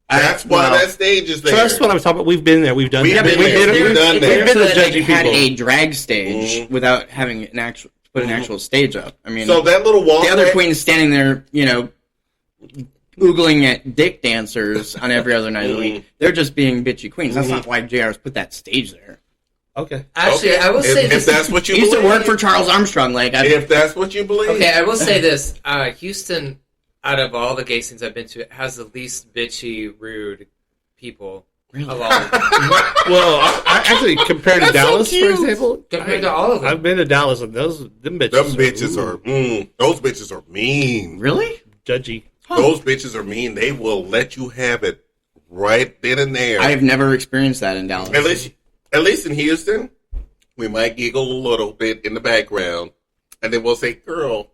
That's why that stage is there. So that's what I'm talking about. We've been there. We've done We've that. been We've there. been, We've done we've that. been so the that they judgy had people. a drag stage without having an actual put an actual stage up. I mean, So that little wall. the other queen's standing there, oogling at dick dancers on every other night of the week. They're just being bitchy queens. That's not why JR's put that stage there. Okay. Actually, I will say if this. that's what you He used to believe, work for Charles Armstrong. if that's what you believe, Okay, I will say this. Houston, out of all the gay scenes I've been to, has the least bitchy, rude people Of all of them. Well, I actually compared to That's so Dallas, for cute. example. Compared to all of them. I've been to Dallas, and those them bitches. Those bitches are mean. Really? judgy. Those bitches are mean. They will let you have it right then and there. I have never experienced that in Dallas. At least in Houston, we might giggle a little bit in the background, and then we'll say, "Girl,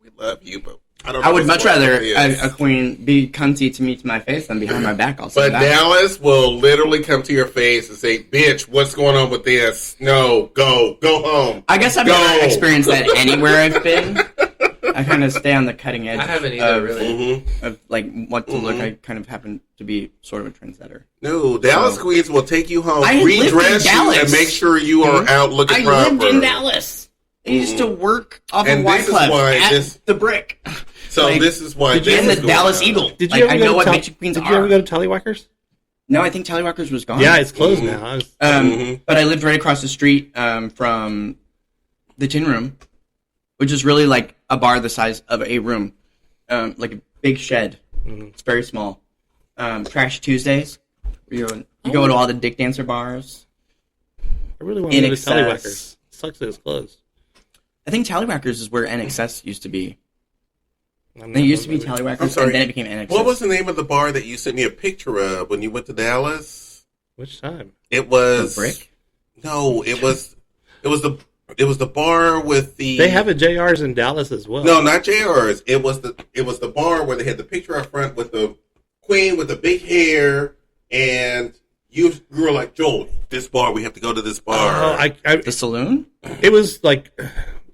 we love you," but I don't know. I would much rather is. a queen be cunty to me to my face than behind my back. I'll say But that. Dallas will literally come to your face and say, "Bitch, what's going on with this? No, go home." I guess I've never experienced that anywhere I've been. I kind of stay on the cutting edge. I haven't either, really. Mm-hmm. Of like what to look. I kind of happen to be sort of a trendsetter. No, Dallas queens will take you home, I lived in redress you, Dallas. and make sure you are out looking I proper. lived in Dallas. I used to work off And of this is Wycliffe why at this- the Brick. So Like, this is why and this the is going Dallas on. Eagle. Did Like, you ever I go know to what Tal- bitchy queens Did are. you ever go to Tallywhackers? No, I think Tallywhackers was gone. Yeah, it's closed now. I was, But I lived right across the street from the Tin Room, which is really like a bar the size of a room, like a big shed. It's very small. Trash Tuesdays. You go to all the Dick Dancer bars. I really want to go to NXS. Tallywhackers. Sucks that it's closed. I think Tallywhackers is where NXS used to be. I'm It not used to be remembering. I'm Tallywhackers, sorry. and then it became NXS. What was the name of the bar that you sent me a picture of when you went to Dallas? Which time? It was The Brick? No, it was the bar with the. They have a JR's in Dallas as well. No, not JR's. It was the bar where they had the picture up front with the queen with the big hair, and you were like, "Joel, this bar. We have to go to this bar." The saloon? It was like,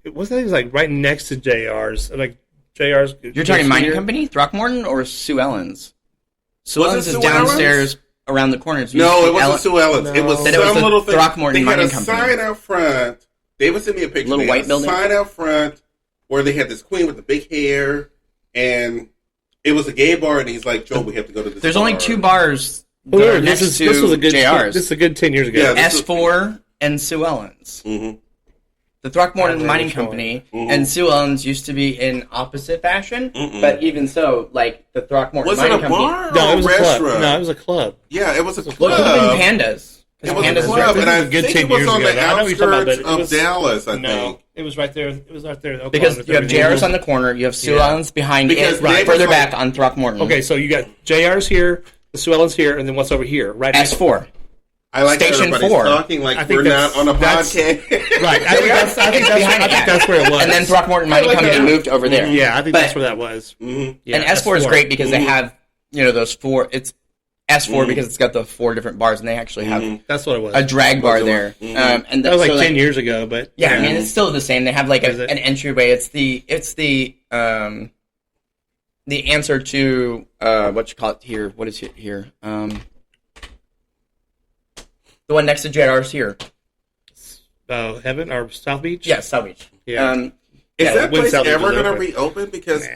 it wasn't. It was like right next to JR's. Like JR's. You're talking mining company, Throckmorton, or Sue Ellen's? Sue Was it Ellen's is Sue downstairs around the corner. It's No, it Ellen- wasn't Sue Ellen's. It was No. Then it was some the little thing. Throckmorton They had a Mining Company. sign out front. David sent me a picture. Little They had white a building? sign out front where they had this queen with the big hair, and it was a gay bar. And he's like, "Joe, we have to go to this." There's bar. only two bars that Well, are next this to was a good. JR's. This is a good 10 years ago. Yeah, S4 and Sue Ellen's. Mm-hmm. The Throckmorton I Mining remember Company Mhm. and Sue Ellen's used to be in opposite fashion, but even so, like the Throckmorton Was it Mining a Company. bar or No, it a was a club. restaurant? No, it was a club. Yeah, it was a Well, club. it could have been Pandas. It was Pandas a club, This and I was a good think 10 it was years on ago. the I know what you're talking about, outskirts but it of Dallas. I No, think. it was right there. It was right there. Because you have JR's on the corner, you have Sue Yeah. Ellen's behind Because it, they further was like- back on Throckmorton. Okay, so you got JR's here, the Sue Ellen's here, and then what's over here? Right next- S4. I like Station how everybody's 4. talking like I think we're not on a that's- podcast. Right. I think that's where it was. And then Throckmorton Mining like Company that. moved over there. Yeah, I think But- that's where that was. Mhm. Yeah, And S4 is great because they Mhm. have, those four. It's S4 because it's got the 4 different bars, and they actually have That's what it was. a drag bar there. And that was like so, 10 years ago, but Yeah, I mean it's still the same. They have like Is it? an entryway. It's the answer to what you call it here. What is it here? The one next to JR's here. Heaven or South Beach? Yeah, South Beach. Yeah. Is Yeah, that when place South Beach ever is going to open. reopen? Because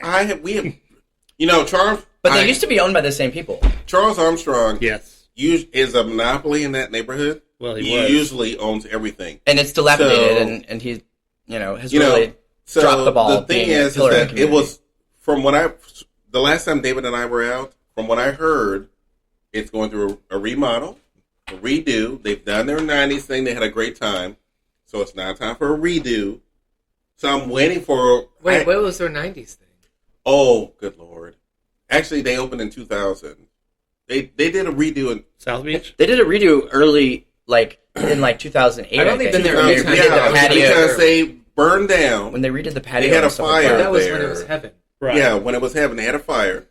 we have, Charles. But they used to be owned by the same people. Charles Armstrong Yes. is a monopoly in that neighborhood. Well, he He was. usually owns everything. And it's dilapidated, So- and he, has You know, really So dropped the ball. the thing being a is pillar in the that it community. was from the last time David and I were out. From what I heard, it's going through a remodel, a redo. They've done their '90s thing. They had a great time, so it's now time for a redo. So I'm waiting for. Wait, what was their 90s thing? Oh, good lord! Actually, they opened in 2000. They did a redo in South Beach? They did a redo early, in 2008. I've only been there When a they few redid times. the patio. because they burned down. When they redid the patio, They had a and stuff like fire. that. That was there. when it was heaven. Right. Yeah, when it was heaven, they had a fire.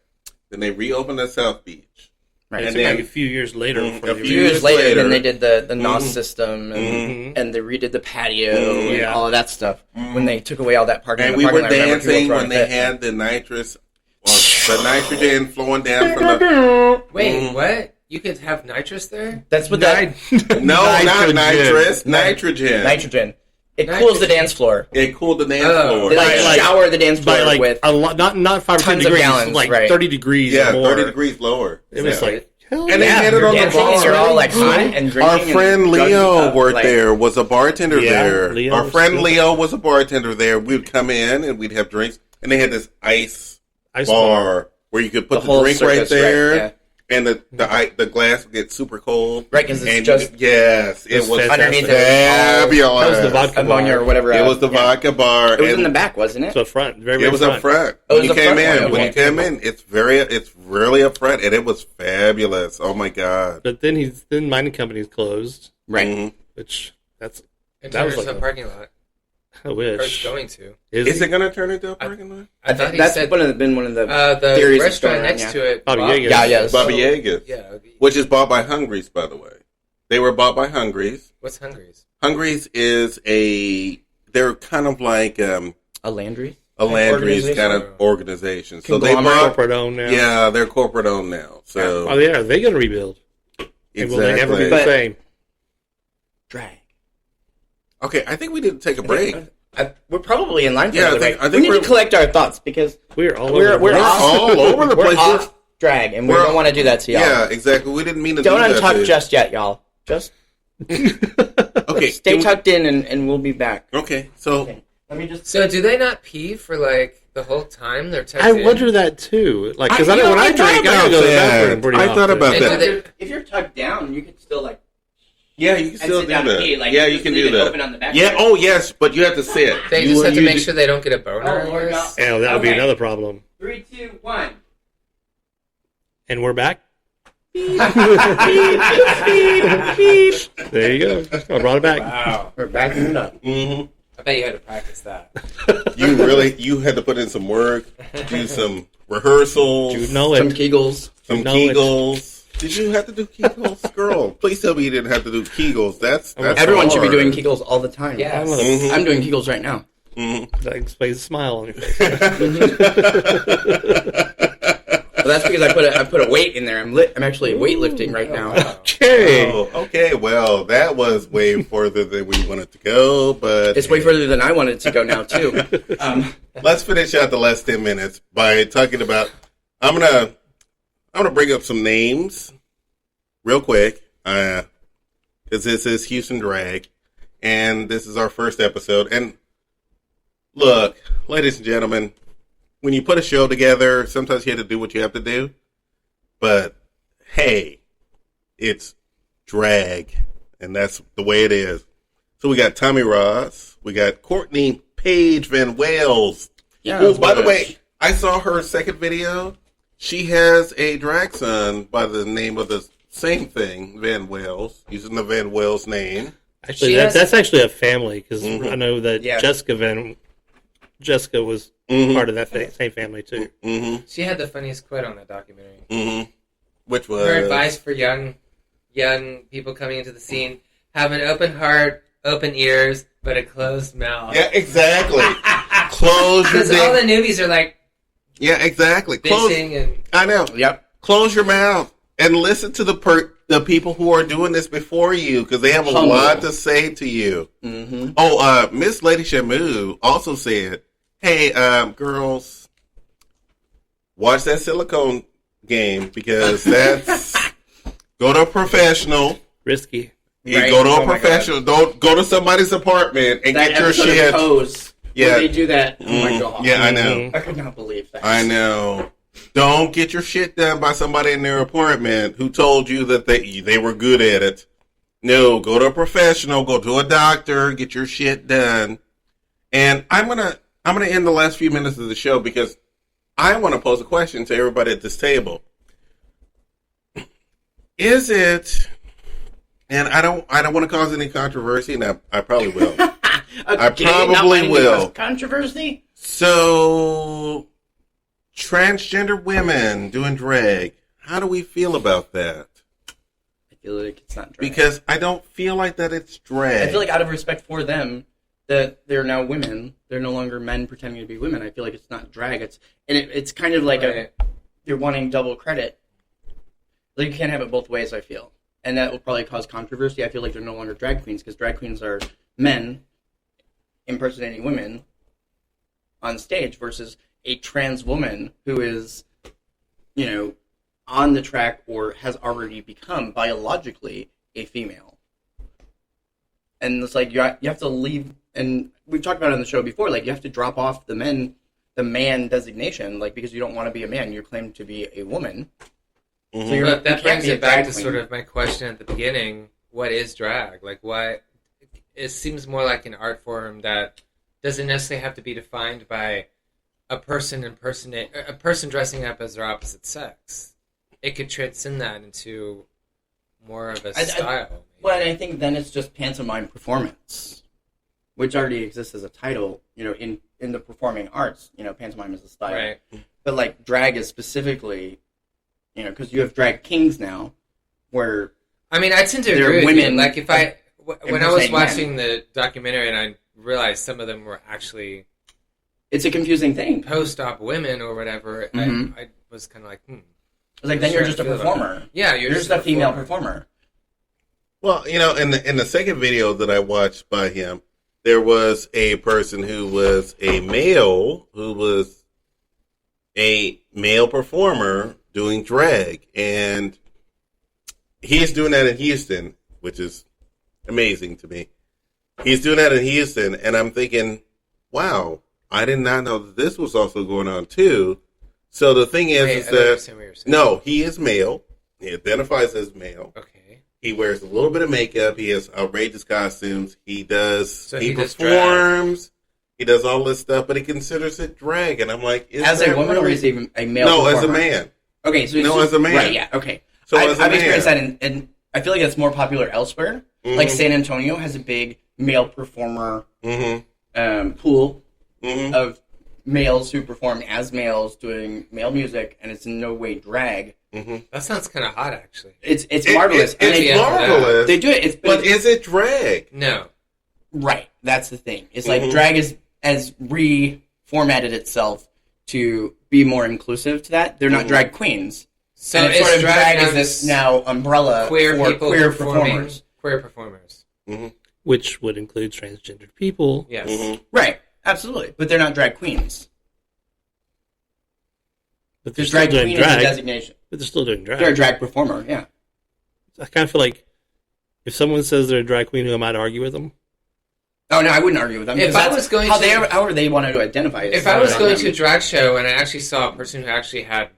Then they reopened at South Beach. Right. It And took then- like a few years later. Mhm, before a they few few re- years years later, later. then they did the NOS Mhm. system, and they redid the patio and Yeah. all of that stuff. When they took away all that parking, And in we the were parking lot, I remember people dancing throwing when they fits. had the the nitrogen flowing down from the. Wait, what? You could have nitrous there? That's what that No, not Nitrogen. nitrous, nitrogen. nitrogen. It Nitrogen. cools the dance floor. It cooled the dance Oh. floor. They like shower the dance floor by like with. a lot, not 5 or 10 tons of degrees, gallons, like right. 30 degrees Yeah, or more. 30 degrees lower. It was Yeah. like, hell And they yeah. had it You're on the dancing and bar. you're all like hot and drinking. Our friend and drugged Leo up, worked like- there, was a bartender Yeah, there. Leo Our was friend still- Leo was a bartender there. We would come in and we'd have drinks. And they had this ice Ice bar where you could put The the, whole drink circus, right there. right, yeah. and the glass would get super cold. Right, because it's And just yes, it was underneath it. fabulous. That was the vodka ammonia bar. or whatever. It was the vodka bar. It was and in the back, wasn't it? So front, very, it was front. up front. Oh, When it you was came up front? in, Okay. when you came in, it's really up front, and it was fabulous. Oh my god! But then mining company's closed, Right. Mhm. which that's It That was turns like a a- parking lot. I Or it's wish. going to. Is it going to turn into a parking lot? I thought he That's said been one of the the theories that's restaurant going around, next yeah. to it. Bobby Bob- Yeager's. Yeah, yes. Bobby Yeager's, Yeah. which is bought by Hungry's, by the way. They were bought by Hungry's. What's Hungry's? Hungry's is they're kind of like a Landry. a Landry's Organization? kind of organization. So they Conglomerate. bought, Corporate owned now. yeah, they're corporate owned now. So Oh yeah, they gonna rebuild. And will they never be the But- same? Drag. Okay, I think we need to take a break. We're probably in line for Yeah, another break. I think we need we're- to collect our thoughts because We're all we're over. we're the place. off, all over the we're place. off drag, and we We're- don't want to do that to y'all. Yeah, exactly. We didn't mean to Don't do that. untuck dude. just yet, y'all. Just Okay, stay tucked in, and we'll be back. Okay, so Okay. Let me just. So do they not pee for like the whole time they're tucked I in? wonder that too. Like, because I- I know you when know, I I thought drink, I about go to the that. bathroom pretty I often. thought about And that. do they- If you're tucked down, you could still like. yeah, you can still sit do down and pee, that. like, Yeah, you just can leave do it that. open on the back. Yeah. Oh, yes, but you have to sit. They You- just have to you make do- sure they don't get a boner. Oh, Lord, no. Yeah, that would be Okay. another problem. 3, 2, 1. And we're back. There you go. I brought it back. Wow. We're backing it up. Mhm. I bet you had to practice that. You had to put in some work, do some rehearsals, You know Some it. Kegels. some you know it. Kegels. Did you have to do Kegels, girl? Please tell me you didn't have to do Kegels. That's Everyone should be hard. doing Kegels all the time. Yes. Mhm. I'm doing Kegels right now. That explains the smile on your face. Well, that's because I put a weight in there. I'm actually weightlifting right now. Okay. Oh, okay. Well, that was way further than we wanted to go, but It's way further than I wanted to go now too. Let's finish out the last 10 minutes by talking about. I'm gonna bring up some names real quick, because this is Houston Drag, and this is our first episode. And look, ladies and gentlemen, when you put a show together, sometimes you have to do what you have to do. But hey, it's drag, and that's the way it is. So we got Tommy Ross, we got Courtney Page Van Wales. Yeah. Who, by the way, I saw her second video. She has a drag son by the name of the same thing, Van Wales, using the Van Wales name. Actually, She has- that's actually a family because Mhm. I know that Yeah. Jessica was Mhm. part of that same family too. Mm-hmm. She had the funniest quote on that documentary. Mm-hmm. Which was Her advice for young people coming into the scene: have an open heart, open ears, but a closed mouth. Yeah, exactly. Close your Because all the dick. newbies are like Yeah, exactly. Close. bitching and I know. Yep. Close your mouth and listen to the people who are doing this before you, because they have a Humble. lot to say to you. Mm-hmm. Oh, Miss Lady Shamu also said, "Hey, girls, watch that silicone game because that's go to a professional. Risky. You Right. go to a Oh my professional. Don't go to somebody's apartment and That get your episode shit. of Pose, Yeah. where they do that. Oh my Mhm. god. Yeah, I know. Mhm. I could not believe that. I know. Don't get your shit done by somebody in their apartment who told you that they were good at it. No, go to a professional, go to a doctor, get your shit done. And I'm gonna end the last few minutes of the show because I want to pose a question to everybody at this table. Is it? And I don't want to cause any controversy, and I probably will. I Okay, probably not wanting to will. cause controversy. So, transgender women doing drag, how do we feel about that? I feel like it's not drag. Because I don't feel like that it's drag. I feel like out of respect for them, that they're now women. They're no longer men pretending to be women. I feel like it's not drag. It's kind of like Right. you're wanting double credit. Like you can't have it both ways. I feel, and that will probably cause controversy. I feel like they're no longer drag queens because drag queens are men impersonating women on stage versus a trans woman who is, on the track or has already become biologically a female. And it's like you have to leave, and we've talked about it on the show before. Like you have to drop off the man designation, like because you don't want to be a man, you're claimed to be a woman. Mhm. So But that you can't brings be a it back drag to queen. sort of my question at the beginning: what is drag? Like, what? It seems more like an art form that doesn't necessarily have to be defined by a person a person dressing up as their opposite sex. It could transcend that into more of a style. Well, and I think then it's just pantomime performance, which already exists as a title, in the performing arts. Pantomime is a style. Right. But, like, drag is specifically, because you have drag kings now, where... I mean, I tend to They're agree with women you. Like, when I was impersonating watching the documentary and I realized some of them were actually It's a confusing thing. post-op women or whatever, Mhm. I was kind of like, It's like, then Sure, you're just a I feel that. performer. Yeah, You're just a female performer. Well, in the second video that I watched by him, there was a person who was a male performer doing drag, and he's doing that in Houston, which is amazing to me. He's doing that in Houston, and I'm thinking, wow, I did not know that this was also going on too. So the thing is, Wait, is I don't that understand what you're saying. no, he is male. He identifies as male. Okay. He wears a little bit of makeup. He has outrageous costumes. He does. He does performs. He does all this stuff, but he considers it drag. And I'm like, is As a that woman, really? or is he a male No, performer? as a man. Okay, so No, as a man. Right, yeah, okay. So I've as a experienced man. that, and I feel like it's more popular elsewhere. Mhm. Like San Antonio has a big male performer Mm-hmm. pool Mm-hmm. of males who perform as males doing male music, and it's in no way drag. Mm-hmm. That sounds kind of hot, actually. It's marvelous. And It's Yeah, marvelous. they do it. But is it drag? No. Right, that's the thing. It's like Mhm. drag has reformatted itself to be more inclusive to that. They're not Mhm. drag queens. So And it's it's sort of drag now is this now umbrella queer for people queer performing performers. queer performers. Mm-hmm. which would include transgendered people. Yes. Mm-hmm. Right, absolutely. But they're not drag queens. But they're Because still drag doing queen is a drag. designation. But they're still doing drag. They're a drag performer, yeah. I kind of feel like if someone says they're a drag queen, who am I to argue with them? Oh, no, I wouldn't argue with them. If because I that's was going how to- however they wanted to identify it. If I was It's going not to a them. drag show and I actually saw a person who actually had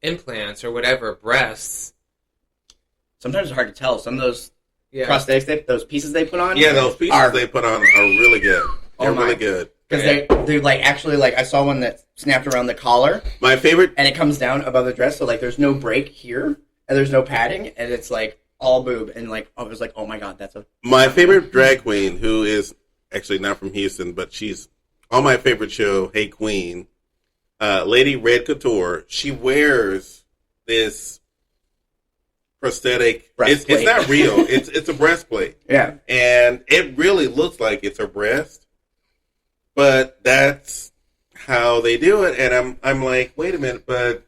implants or whatever, breasts, Sometimes it's hard to tell. Some of those yeah. prosthetics, those pieces they put on. Yeah, those pieces Are- they put on are really good. They're Oh my. really good. Because they're like, actually, like, I saw one that snapped around the collar, My favorite. and it comes down above the dress, so, like, there's no break here, and there's no padding, and it's, like, all boob, and, like, I was like, oh my god, that's a... My favorite drag queen, who is actually not from Houston, but she's on my favorite show, Hey Queen, Lady Red Couture. She wears this prosthetic. It's Breastplate. not real. It's a breastplate, Yeah. and it really looks like it's her breast, but that's how they do it. And I'm like, wait a minute, but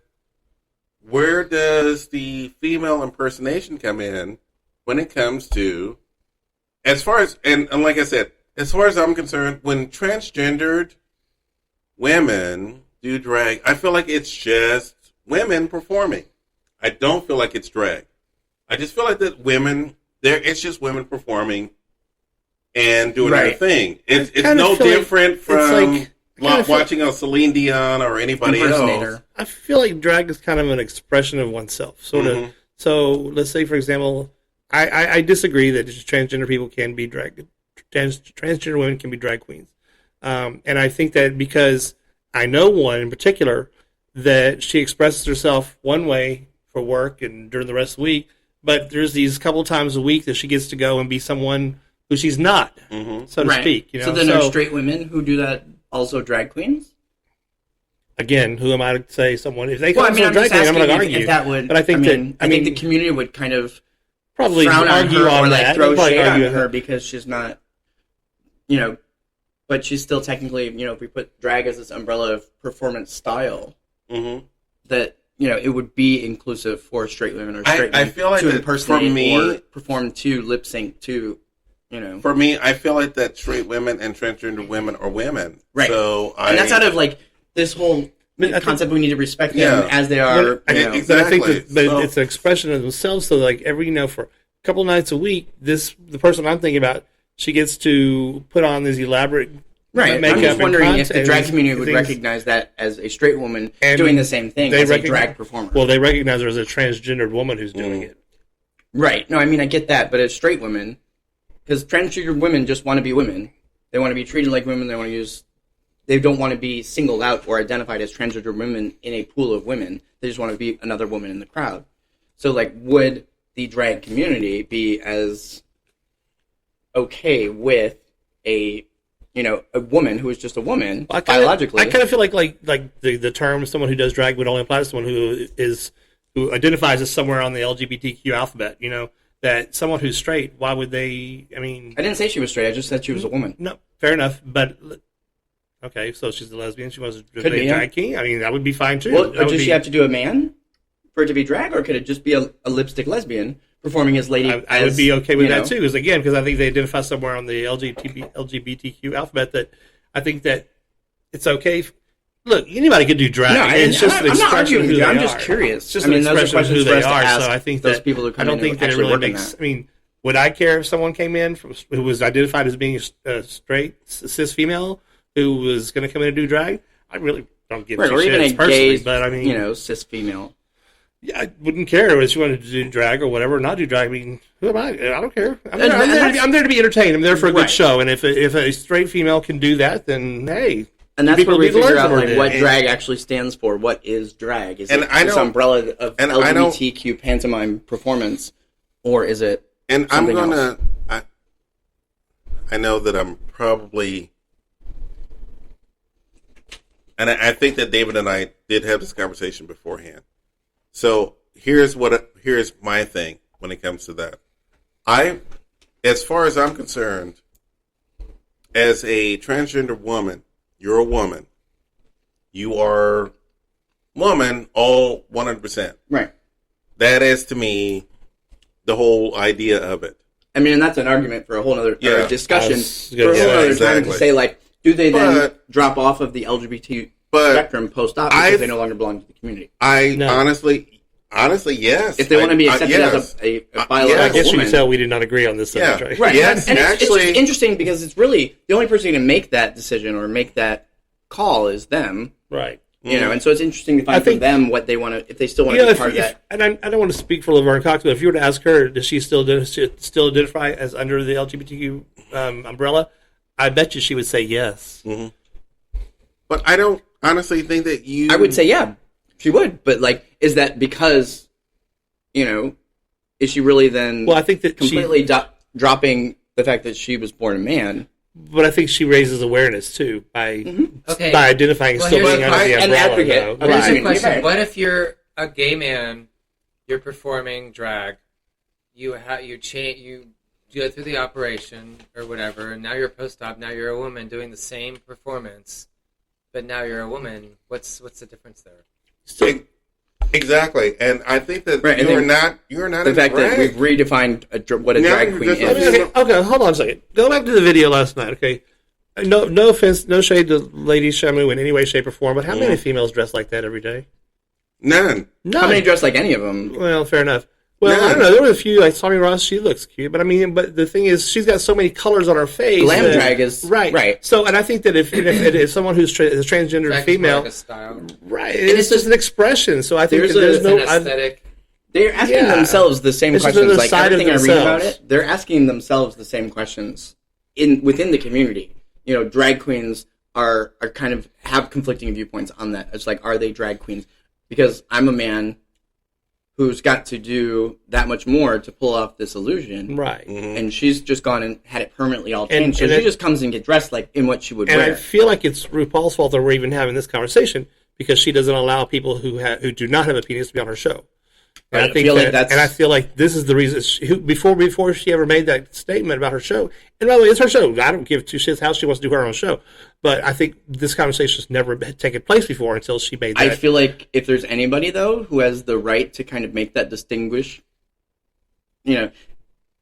where does the female impersonation come in when it comes to, as far as, and like I said, as far as I'm concerned, when transgendered women do drag, I feel like it's just women performing. I don't feel like it's drag. I just feel like that it's just women performing and doing their Right. thing. It's kinda no feel like different it's from like- I kinda feel- watching a Celine Dion or anybody else. Impersonator. I feel like drag is kind of an expression of oneself, sort Mhm. of. So let's say, for example, I disagree that just transgender people can be drag. Transgender women can be drag queens, and I think that because I know one in particular that she expresses herself one way for work and during the rest of the week, but there's these couple times a week that she gets to go and be someone who she's not, Mhm. so to Right. speak. You know, So then are straight women who do that also drag queens? again, who am I to say someone if they Well, come I mean, to a I'm drag just queen, I'm asking going to if, argue. if that would... But I think I think the community would kind of probably frown on argue her on or, like, that. throw They'll probably shade on argue her because she's not, but she's still technically, if we put drag as this umbrella of performance style, Mhm. that, it would be inclusive for straight women or straight I men feel like to that impersonate for me- or perform to lip sync to, For me, I feel like that straight women and transgender women are women. Right. So and that's out of like this whole I think- concept. We need to respect them Yeah. as they are. But, you know. exactly. but I think that So- it's an expression of themselves. So like for a couple nights a week, the person I'm thinking about, she gets to put on these elaborate Right. I'm makeup just and wondering if the content drag and community would things. recognize that as a straight woman And doing the same thing they as a recognize- drag performer. Well, they recognize her as a transgendered woman who's doing it. Right. No, I mean, I get that, but as straight women, because transgender women just want to be women. They want to be treated like women. They don't want to be singled out or identified as transgender women in a pool of women. They just want to be another woman in the crowd. So, like, would the drag community be as okay with a woman who is just a woman biologically? I kind of feel like the term "someone who does drag" would only apply to someone who identifies as somewhere on the LGBTQ alphabet. You know, that someone who's straight. Why would they? I mean, I didn't say she was straight. I just said she was a woman. no, fair enough. But okay, so she's a lesbian. She wants to Could be be, a drag king. I mean, that would be fine too. Well, That would does be- she have to do a man for it to be drag, or could it just be a lipstick lesbian performing as lady? I would be okay with you that know? too, because I think they identify somewhere on the LGBTQ alphabet that I think that it's okay. Look, anybody could do drag. No, it's just an I'm not expression arguing of with who you. I'm they just are. curious. It's just I mean, an those are expression of who questions for they us to are. ask So I think those that people who come I don't in who think that it actually really work in makes. that. I mean, would I care if someone came in who was identified as being a straight cis female who was going to come in and do drag? I really don't give Right, two or even shits a personally, gay, but I mean, cis female. yeah, I wouldn't care if she wanted to do drag or whatever, not do drag. I mean, who am I? I don't care. I'm there to be entertained. I'm there for a good Right. show. And if a straight female can do that, then hey. And that's people where we need to learn figure out from her, like what dude. drag actually stands for. What is drag? Is And it I this know- umbrella of and I know- LGBTQ pantomime performance, or is it? And I'm something gonna. else? I know that I'm probably, and I think that David and I did have this conversation beforehand. So here's my thing when it comes to that. As far as I'm concerned, as a transgender woman, you're a woman. You are woman, all 100%. Right. That is to me the whole idea of it. I mean, and that's an argument for a whole other Yeah. discussion That's for a good. whole Yeah, other time exactly. to say like, do they then But- drop off of the LGBT But spectrum post-op because I've- they no longer belong to the community? No. honestly, yes. If they want to be accepted yes. as a yes. biological I guess you woman, can tell we did not agree on this subject, Yeah. right? right? Yes, and actually- it's interesting because it's really the only person who can make that decision or make that call is them. Right. You know, and so it's interesting to I find from think- them what they want to, if they still want You to know, be part of that. and I don't want to speak for Laverne Cox, but if you were to ask her, does she still identify as under the LGBTQ umbrella? I bet you she would say yes. But I don't honestly think that you. I would say, yeah, she would. But, like, is that because, you know, is she really then Well, I think that completely dropping the fact that she was born a man? but I think she raises awareness too by Okay. by identifying Well, still here's being the under the question. An umbrella. advocate. though. Here's Right. a question: Right. what if you're a gay man, you're performing drag, you go through the operation or whatever, and now you're post-op. Now you're a woman doing the same performance, but now you're a woman. What's the difference there? Still, Exactly, and I think that Right, and you're then not. You're not The a fact that drag. we've redefined what a Now drag you're queen just- is. okay, hold on a second. Go back to the video last night, okay? No offense, no shade to Lady Shamu in any way, shape, or form, but how many females dress like that every day? None. No. How many dress like any of them? Well, fair enough. Well, None. I don't know. There were a few, like Tommy Ross. She looks cute, but I mean, but the thing is, she's got so many colors on her face. Glam that- drag is right. So, and I think that if it is someone who's is transgender Drag is more female, like a style. right, it's just an expression. So I think There's that there's It's no. an aesthetic. They're asking Yeah. themselves the same It's just questions. another Like side of everything I read about themselves. it, they're asking themselves the same questions within the community. You know, drag queens are kind of have conflicting viewpoints on that. It's like, are they drag queens? Because I'm a man who's got to do that much more to pull off this illusion, right. and she's just gone and had it permanently all And- changed. So and she it- just comes and get dressed like in what she would And I wear. feel like it's RuPaul's fault that we're even having this conversation because she doesn't allow people who do not have a penis to be on her show. And Right, I think feel like that, that's- and I feel like this is the reason before she ever made that statement about her show. And by the way, it's her show. I don't give two shits how she wants to do her own show. But I think this conversation's never taken place before until she made that. I feel like if there's anybody though who has the right to kind of make that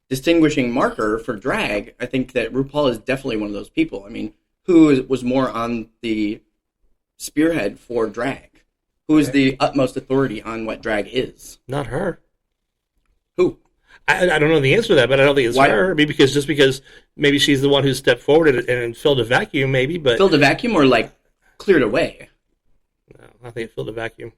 distinguishing marker for drag, I think that RuPaul is definitely one of those people. I mean, who was more on the spearhead for drag? Who is the utmost authority on what drag is? Not her. Who? I don't know the answer to that, but I don't think it's Why? her. Maybe because maybe she's the one who stepped forward and filled a vacuum, maybe. But Filled a vacuum or like cleared away? no, I think it filled a vacuum.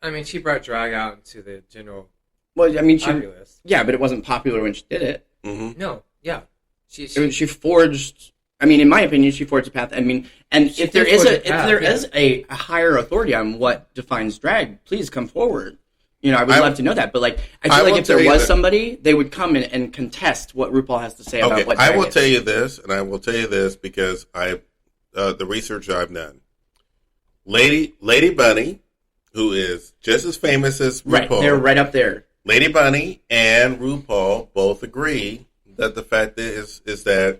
I mean, she brought drag out into the general Well, I mean, populace. yeah, but it wasn't popular when she did it. No, yeah. She She forged. I mean, in my opinion, she forged a path. I mean, and She if there did is forge a a path, if there yeah. is a higher authority on what defines drag, please come forward. You know, I would love to know that. But like, I feel I like will if there tell you was that- somebody, they would come in and contest what RuPaul has to say about Okay, what I drag will is. tell you this, and I will tell you this because the research I've done. Lady Bunny, who is just as famous as RuPaul, Right, they're right up there. Lady Bunny and RuPaul both agree that the fact is that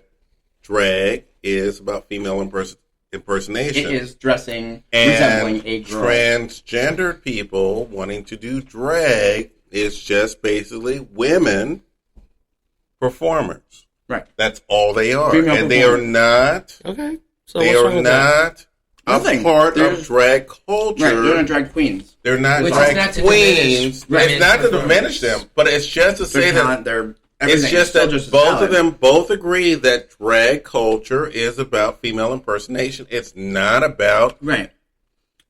drag is about female impersonation. It is dressing and resembling a girl. transgendered people wanting to do drag is just basically women performers. Right. That's all they are. Female And they are performers. not Okay, so they what's are wrong with that? not a Nothing. part They're- of drag culture. Right, they're not drag queens. They're not Which is drag not to queens. diminish women's It's not to performance. diminish them, but it's just to say They're that not. They're it's everything. just still that just a both salad. of them both agree that drag culture is about female impersonation. It's not about Right.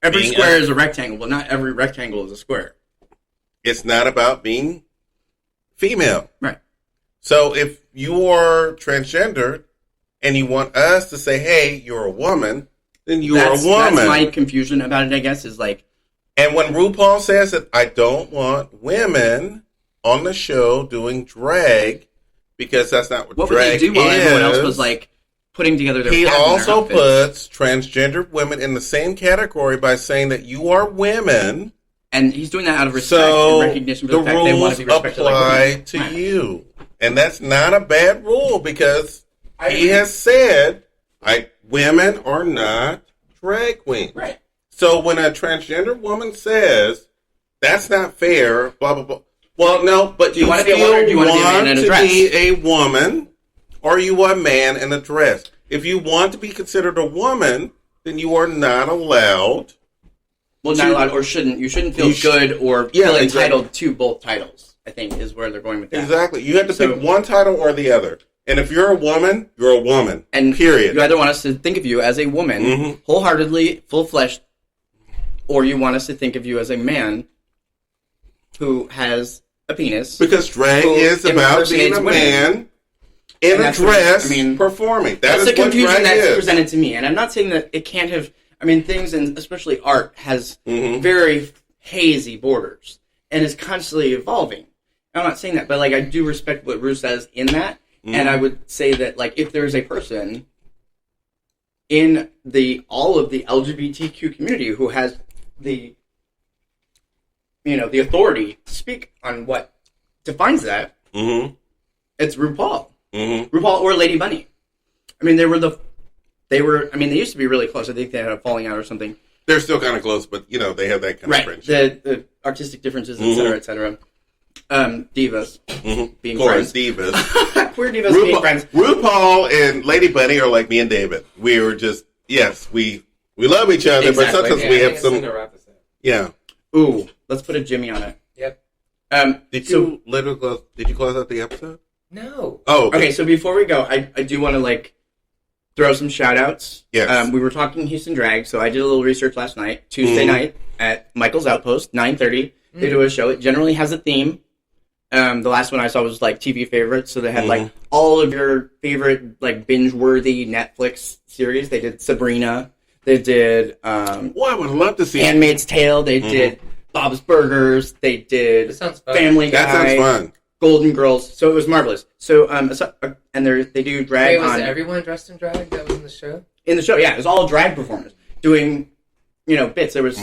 Every being square is a rectangle. Well, not every rectangle is a square. it's not about being female. Right. So if you are transgender and you want us to say, "Hey, you're a woman," then you're That's a woman. That's my confusion about it, I guess, is like, And when RuPaul says that I don't want women on the show doing drag because that's not what what would drag they do while is. everyone else was like putting together their He pads and their also outfits? puts transgendered women in the same category by saying that you are women, And he's doing that out of respect so and recognition for the the fact they want rules to be respected like apply women. to Right. you. And that's not a bad rule because he has said women are not drag queens. Right. So when a transgender woman says that's not fair, blah blah blah. Well, no, but Do you want to be a still woman or do you want to be a man in a dress? be a woman, or you are a man in a dress. If you want to be considered a woman, then you are not allowed. Well, not allowed or shouldn't. You shouldn't feel You sh- good or Yeah, feel exactly. entitled to both titles, I think, is where they're going with that. Exactly. You have to So- pick one title or the other. And if you're a woman, you're a woman. And period. you either want us to think of you as a woman, Mhm. wholeheartedly, full-fleshed, or you want us to think of you as a man who has a penis. Because drag who is about being impersonates a women. man in And a that's what- dress I mean, performing. That's the is what confusion drag that's is. presented to me. And I'm not saying that it can't have... I mean, things, and especially art, has Mhm. very hazy borders and is constantly evolving. I'm not saying that, but like I do respect what Rue says in that. And I would say that like if there's a person in all of the LGBTQ community who has the the authority to speak on what defines that, Mhm. it's RuPaul. Mhm. RuPaul or Lady Bunny. I mean, they used to be really close. I think they had a falling out or something. They're still kind of close, but they have that kind of Right. friendship. The artistic differences, Mhm. et cetera, et cetera. Divas being Of course, friends. divas. Queer divas being friends. RuPaul and Lady Bunny are like me and David. We were just we love each other, but Exactly. sometimes Yeah, we I have think it's some something to wrap this up. yeah. Ooh, let's put a Jimmy on it. Yep. Did So- you literally close? Did you close out the episode? No. Oh, Okay, so before we go, I do want to throw some shout outs. Yes. We were talking Houston Drag, so I did a little research last night, Tuesday night at Michael's Outpost, 9:30. They do a show. It generally has a theme. The last one I saw was TV favorites, so they had all of your favorite binge worthy Netflix series. They did Sabrina. They did Well, I would love to see. Handmaid's Tale. They did Bob's Burgers. They did This sounds fun. Family Guy. That sounds fun. Golden Girls. So it was marvelous. So and they do drag Wait, was on everyone dressed in drag that was in the show? in the show. Yeah, it was all drag performers doing bits. There was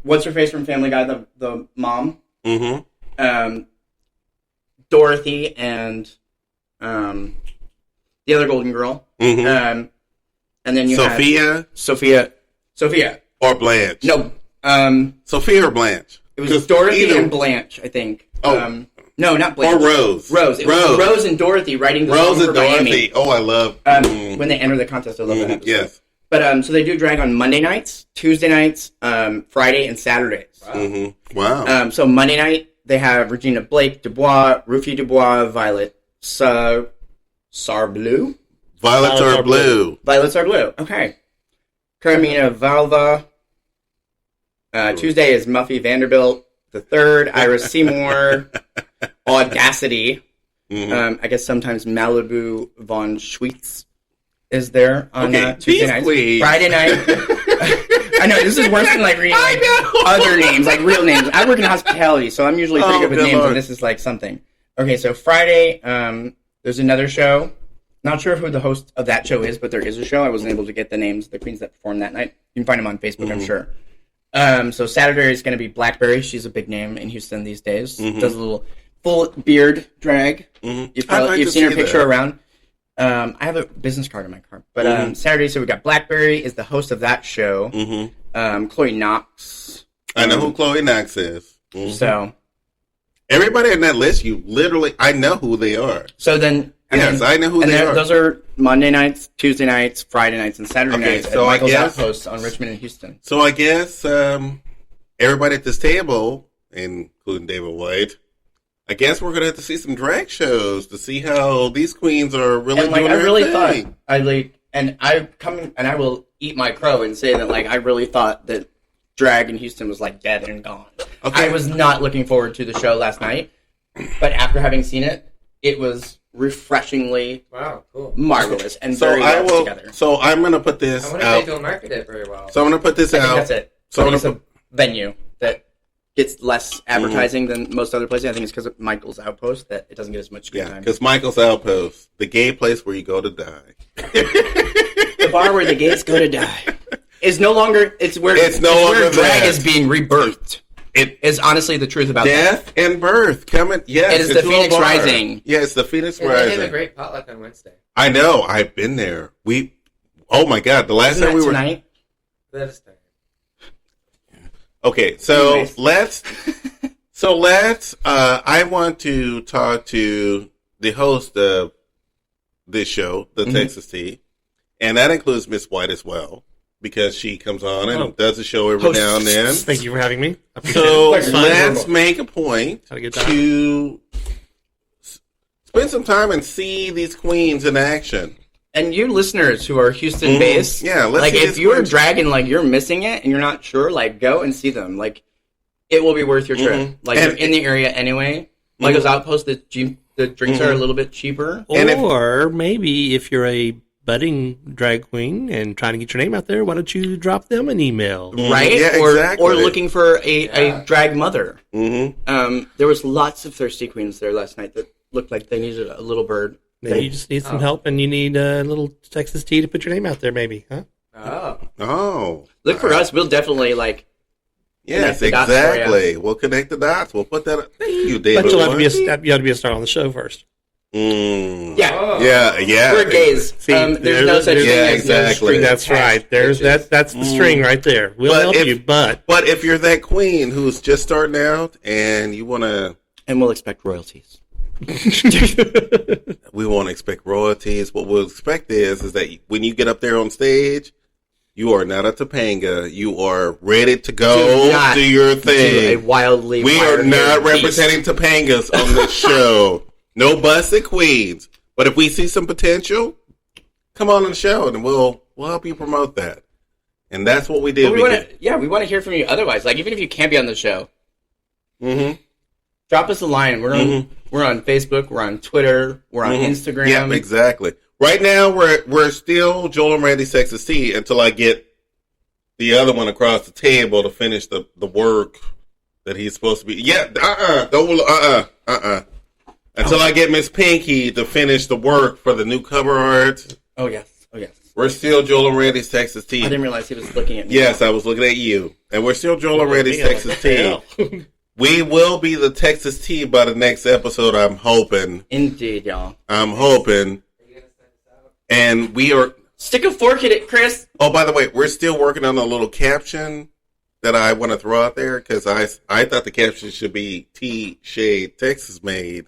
what's her face from Family Guy, the mom, Mm-hmm. Dorothy, and the other Golden Girl. Mm-hmm. And then you had Sophia. or Blanche. No, Sophia or Blanche. it was 'Cause Dorothy either- and Blanche, I think. Oh. No, not Blanche. Or Rose. Rose. It was Rose and Dorothy writing the Rose song for and Dorothy. Miami. Oh, I love. When they enter the contest, I love that episode. Yes. But so they do drag on Monday nights, Tuesday nights, Friday, and Saturdays. Mm-hmm. Wow. So Monday night they have Regina Blake, Dubois, Rufy Dubois, Violet Sarbleu. Violets are blue. Violets are blue. Okay. Carmina Valva. Tuesday is Muffy Vanderbilt. The third, Iris Seymour. Audacity. I guess sometimes Malibu Von Schweetz is there on Tuesday night. Friday night. I know, this is worse than like reading like other names, like real names. I work in hospitality, so I'm usually pretty good with names, and this is like something. Okay, so Friday, there's another show. Not sure who the host of that show is, but there is a show. I wasn't able to get the names of the queens that performed that night. You can find them on Facebook, I'm sure. So Saturday is going to be Blackberry. She's a big name in Houston these days. Does a little full beard drag. You've seen her picture around. I have a business card in my car. But Saturday, so we got Blackberry is the host of that show. Chloe Knox. I know who Chloe Knox is. So everybody in that list, I know who they are. So then, I know who they are. Those are Monday nights, Tuesday nights, Friday nights, and Saturday nights at Michael's Outpost on Richmond and Houston. So I guess everybody at this table, including David White, I guess we're going to have to see some drag shows to see how these queens are really doing their thing. I will eat my crow and say that I really thought that drag in Houston was dead and gone. Okay. I was not looking forward to the show last night, but after having seen it, it was refreshingly marvelous and very well put together. So I'm going to put this I wonder if they don't market it very well. So I'm going to put this out. I think that's it. So it's a venue that gets less advertising than most other places. I think it's because of Michael's Outpost that it doesn't get as much screen time. Because Michael's Outpost, the gay place where you go to die. The bar where the gays go to die is no longer. It's where drag is being rebirthed. It is honestly the truth about death and birth coming. Yes, it is the Phoenix Rising. Yeah, it's the Phoenix Rising. They have a great potluck on Wednesday. I know. I've been there. Oh my God! The last time we were tonight. That is tonight. Okay, so let's. I want to talk to the host of this show, the Texas Tea, and that includes Miss White as well, because she comes on and does a show every now and then. Thank you for having me. So let's make a point to spend some time and see these queens in action. And you listeners who are Houston-based, if you're dragging, you're missing it and you're not sure, go and see them. It will be worth your trip. You're in the area anyway. Michael's Outpost, the drinks are a little bit cheaper. Or maybe if you're a budding drag queen and trying to get your name out there, why don't you drop them an email? Right? Yeah, exactly. Or looking for a drag mother. There was lots of thirsty queens there last night that looked like they needed a little bird. Maybe you just need some help and you need a little Texas tea to put your name out there, maybe, huh? Oh. Look for us. We'll definitely, yes, exactly. We'll connect the dots. We'll put that up. Thank you, David. But you have to be a star on the show first. Yeah. We're gays. There's no such thing as no string. That's right. That's the string right there. We'll help you, but if you're that queen who's just starting out and you want to... And we'll expect royalties. We won't expect royalties. What we'll expect is that when you get up there on stage, you are not a Topanga. You are ready to go do your thing. We are not representing Topangas on this show. No busted queens. But if we see some potential, come on the show and we'll help you promote that. And that's what we did. We want to hear from you otherwise. Even if you can't be on the show. Drop us a line. We're on Facebook. We're on Twitter. We're on Instagram. Yeah, exactly. Right now, we're still Joel and Randy's Texas Tea until I get the other one across the table to finish the work that he's supposed to be. Yeah, Until I get Miss Pinky to finish the work for the new cover art. Oh yes. We're still Joel and Randy's Texas Tea. I didn't realize he was looking at me. Yes, I was looking at you. And we're still Joel and Randy's Texas Tea. We will be the Texas Tea by the next episode, I'm hoping. Indeed, y'all. I'm hoping. And we are... Stick a fork in it, Chris. Oh, by the way, we're still working on a little caption that I want to throw out there, because I thought the caption should be Tea Shade Texas Made.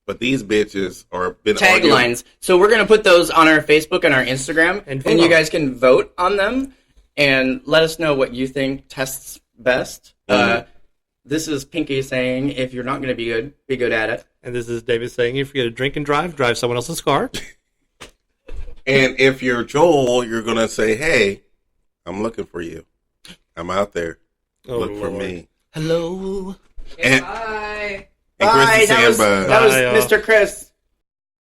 But these bitches are been taglines. So we're going to put those on our Facebook and our Instagram, and you guys can vote on them and let us know what you think tests best. This is Pinky saying, if you're not going to be good at it. And this is David saying, if you're going to drink and drive someone else's car. And if you're Joel, you're going to say, hey, I'm looking for you. I'm out there. Look for me. Hello. Okay, bye. And Chris is saying bye. That was Bye, y'all. Mr. Chris.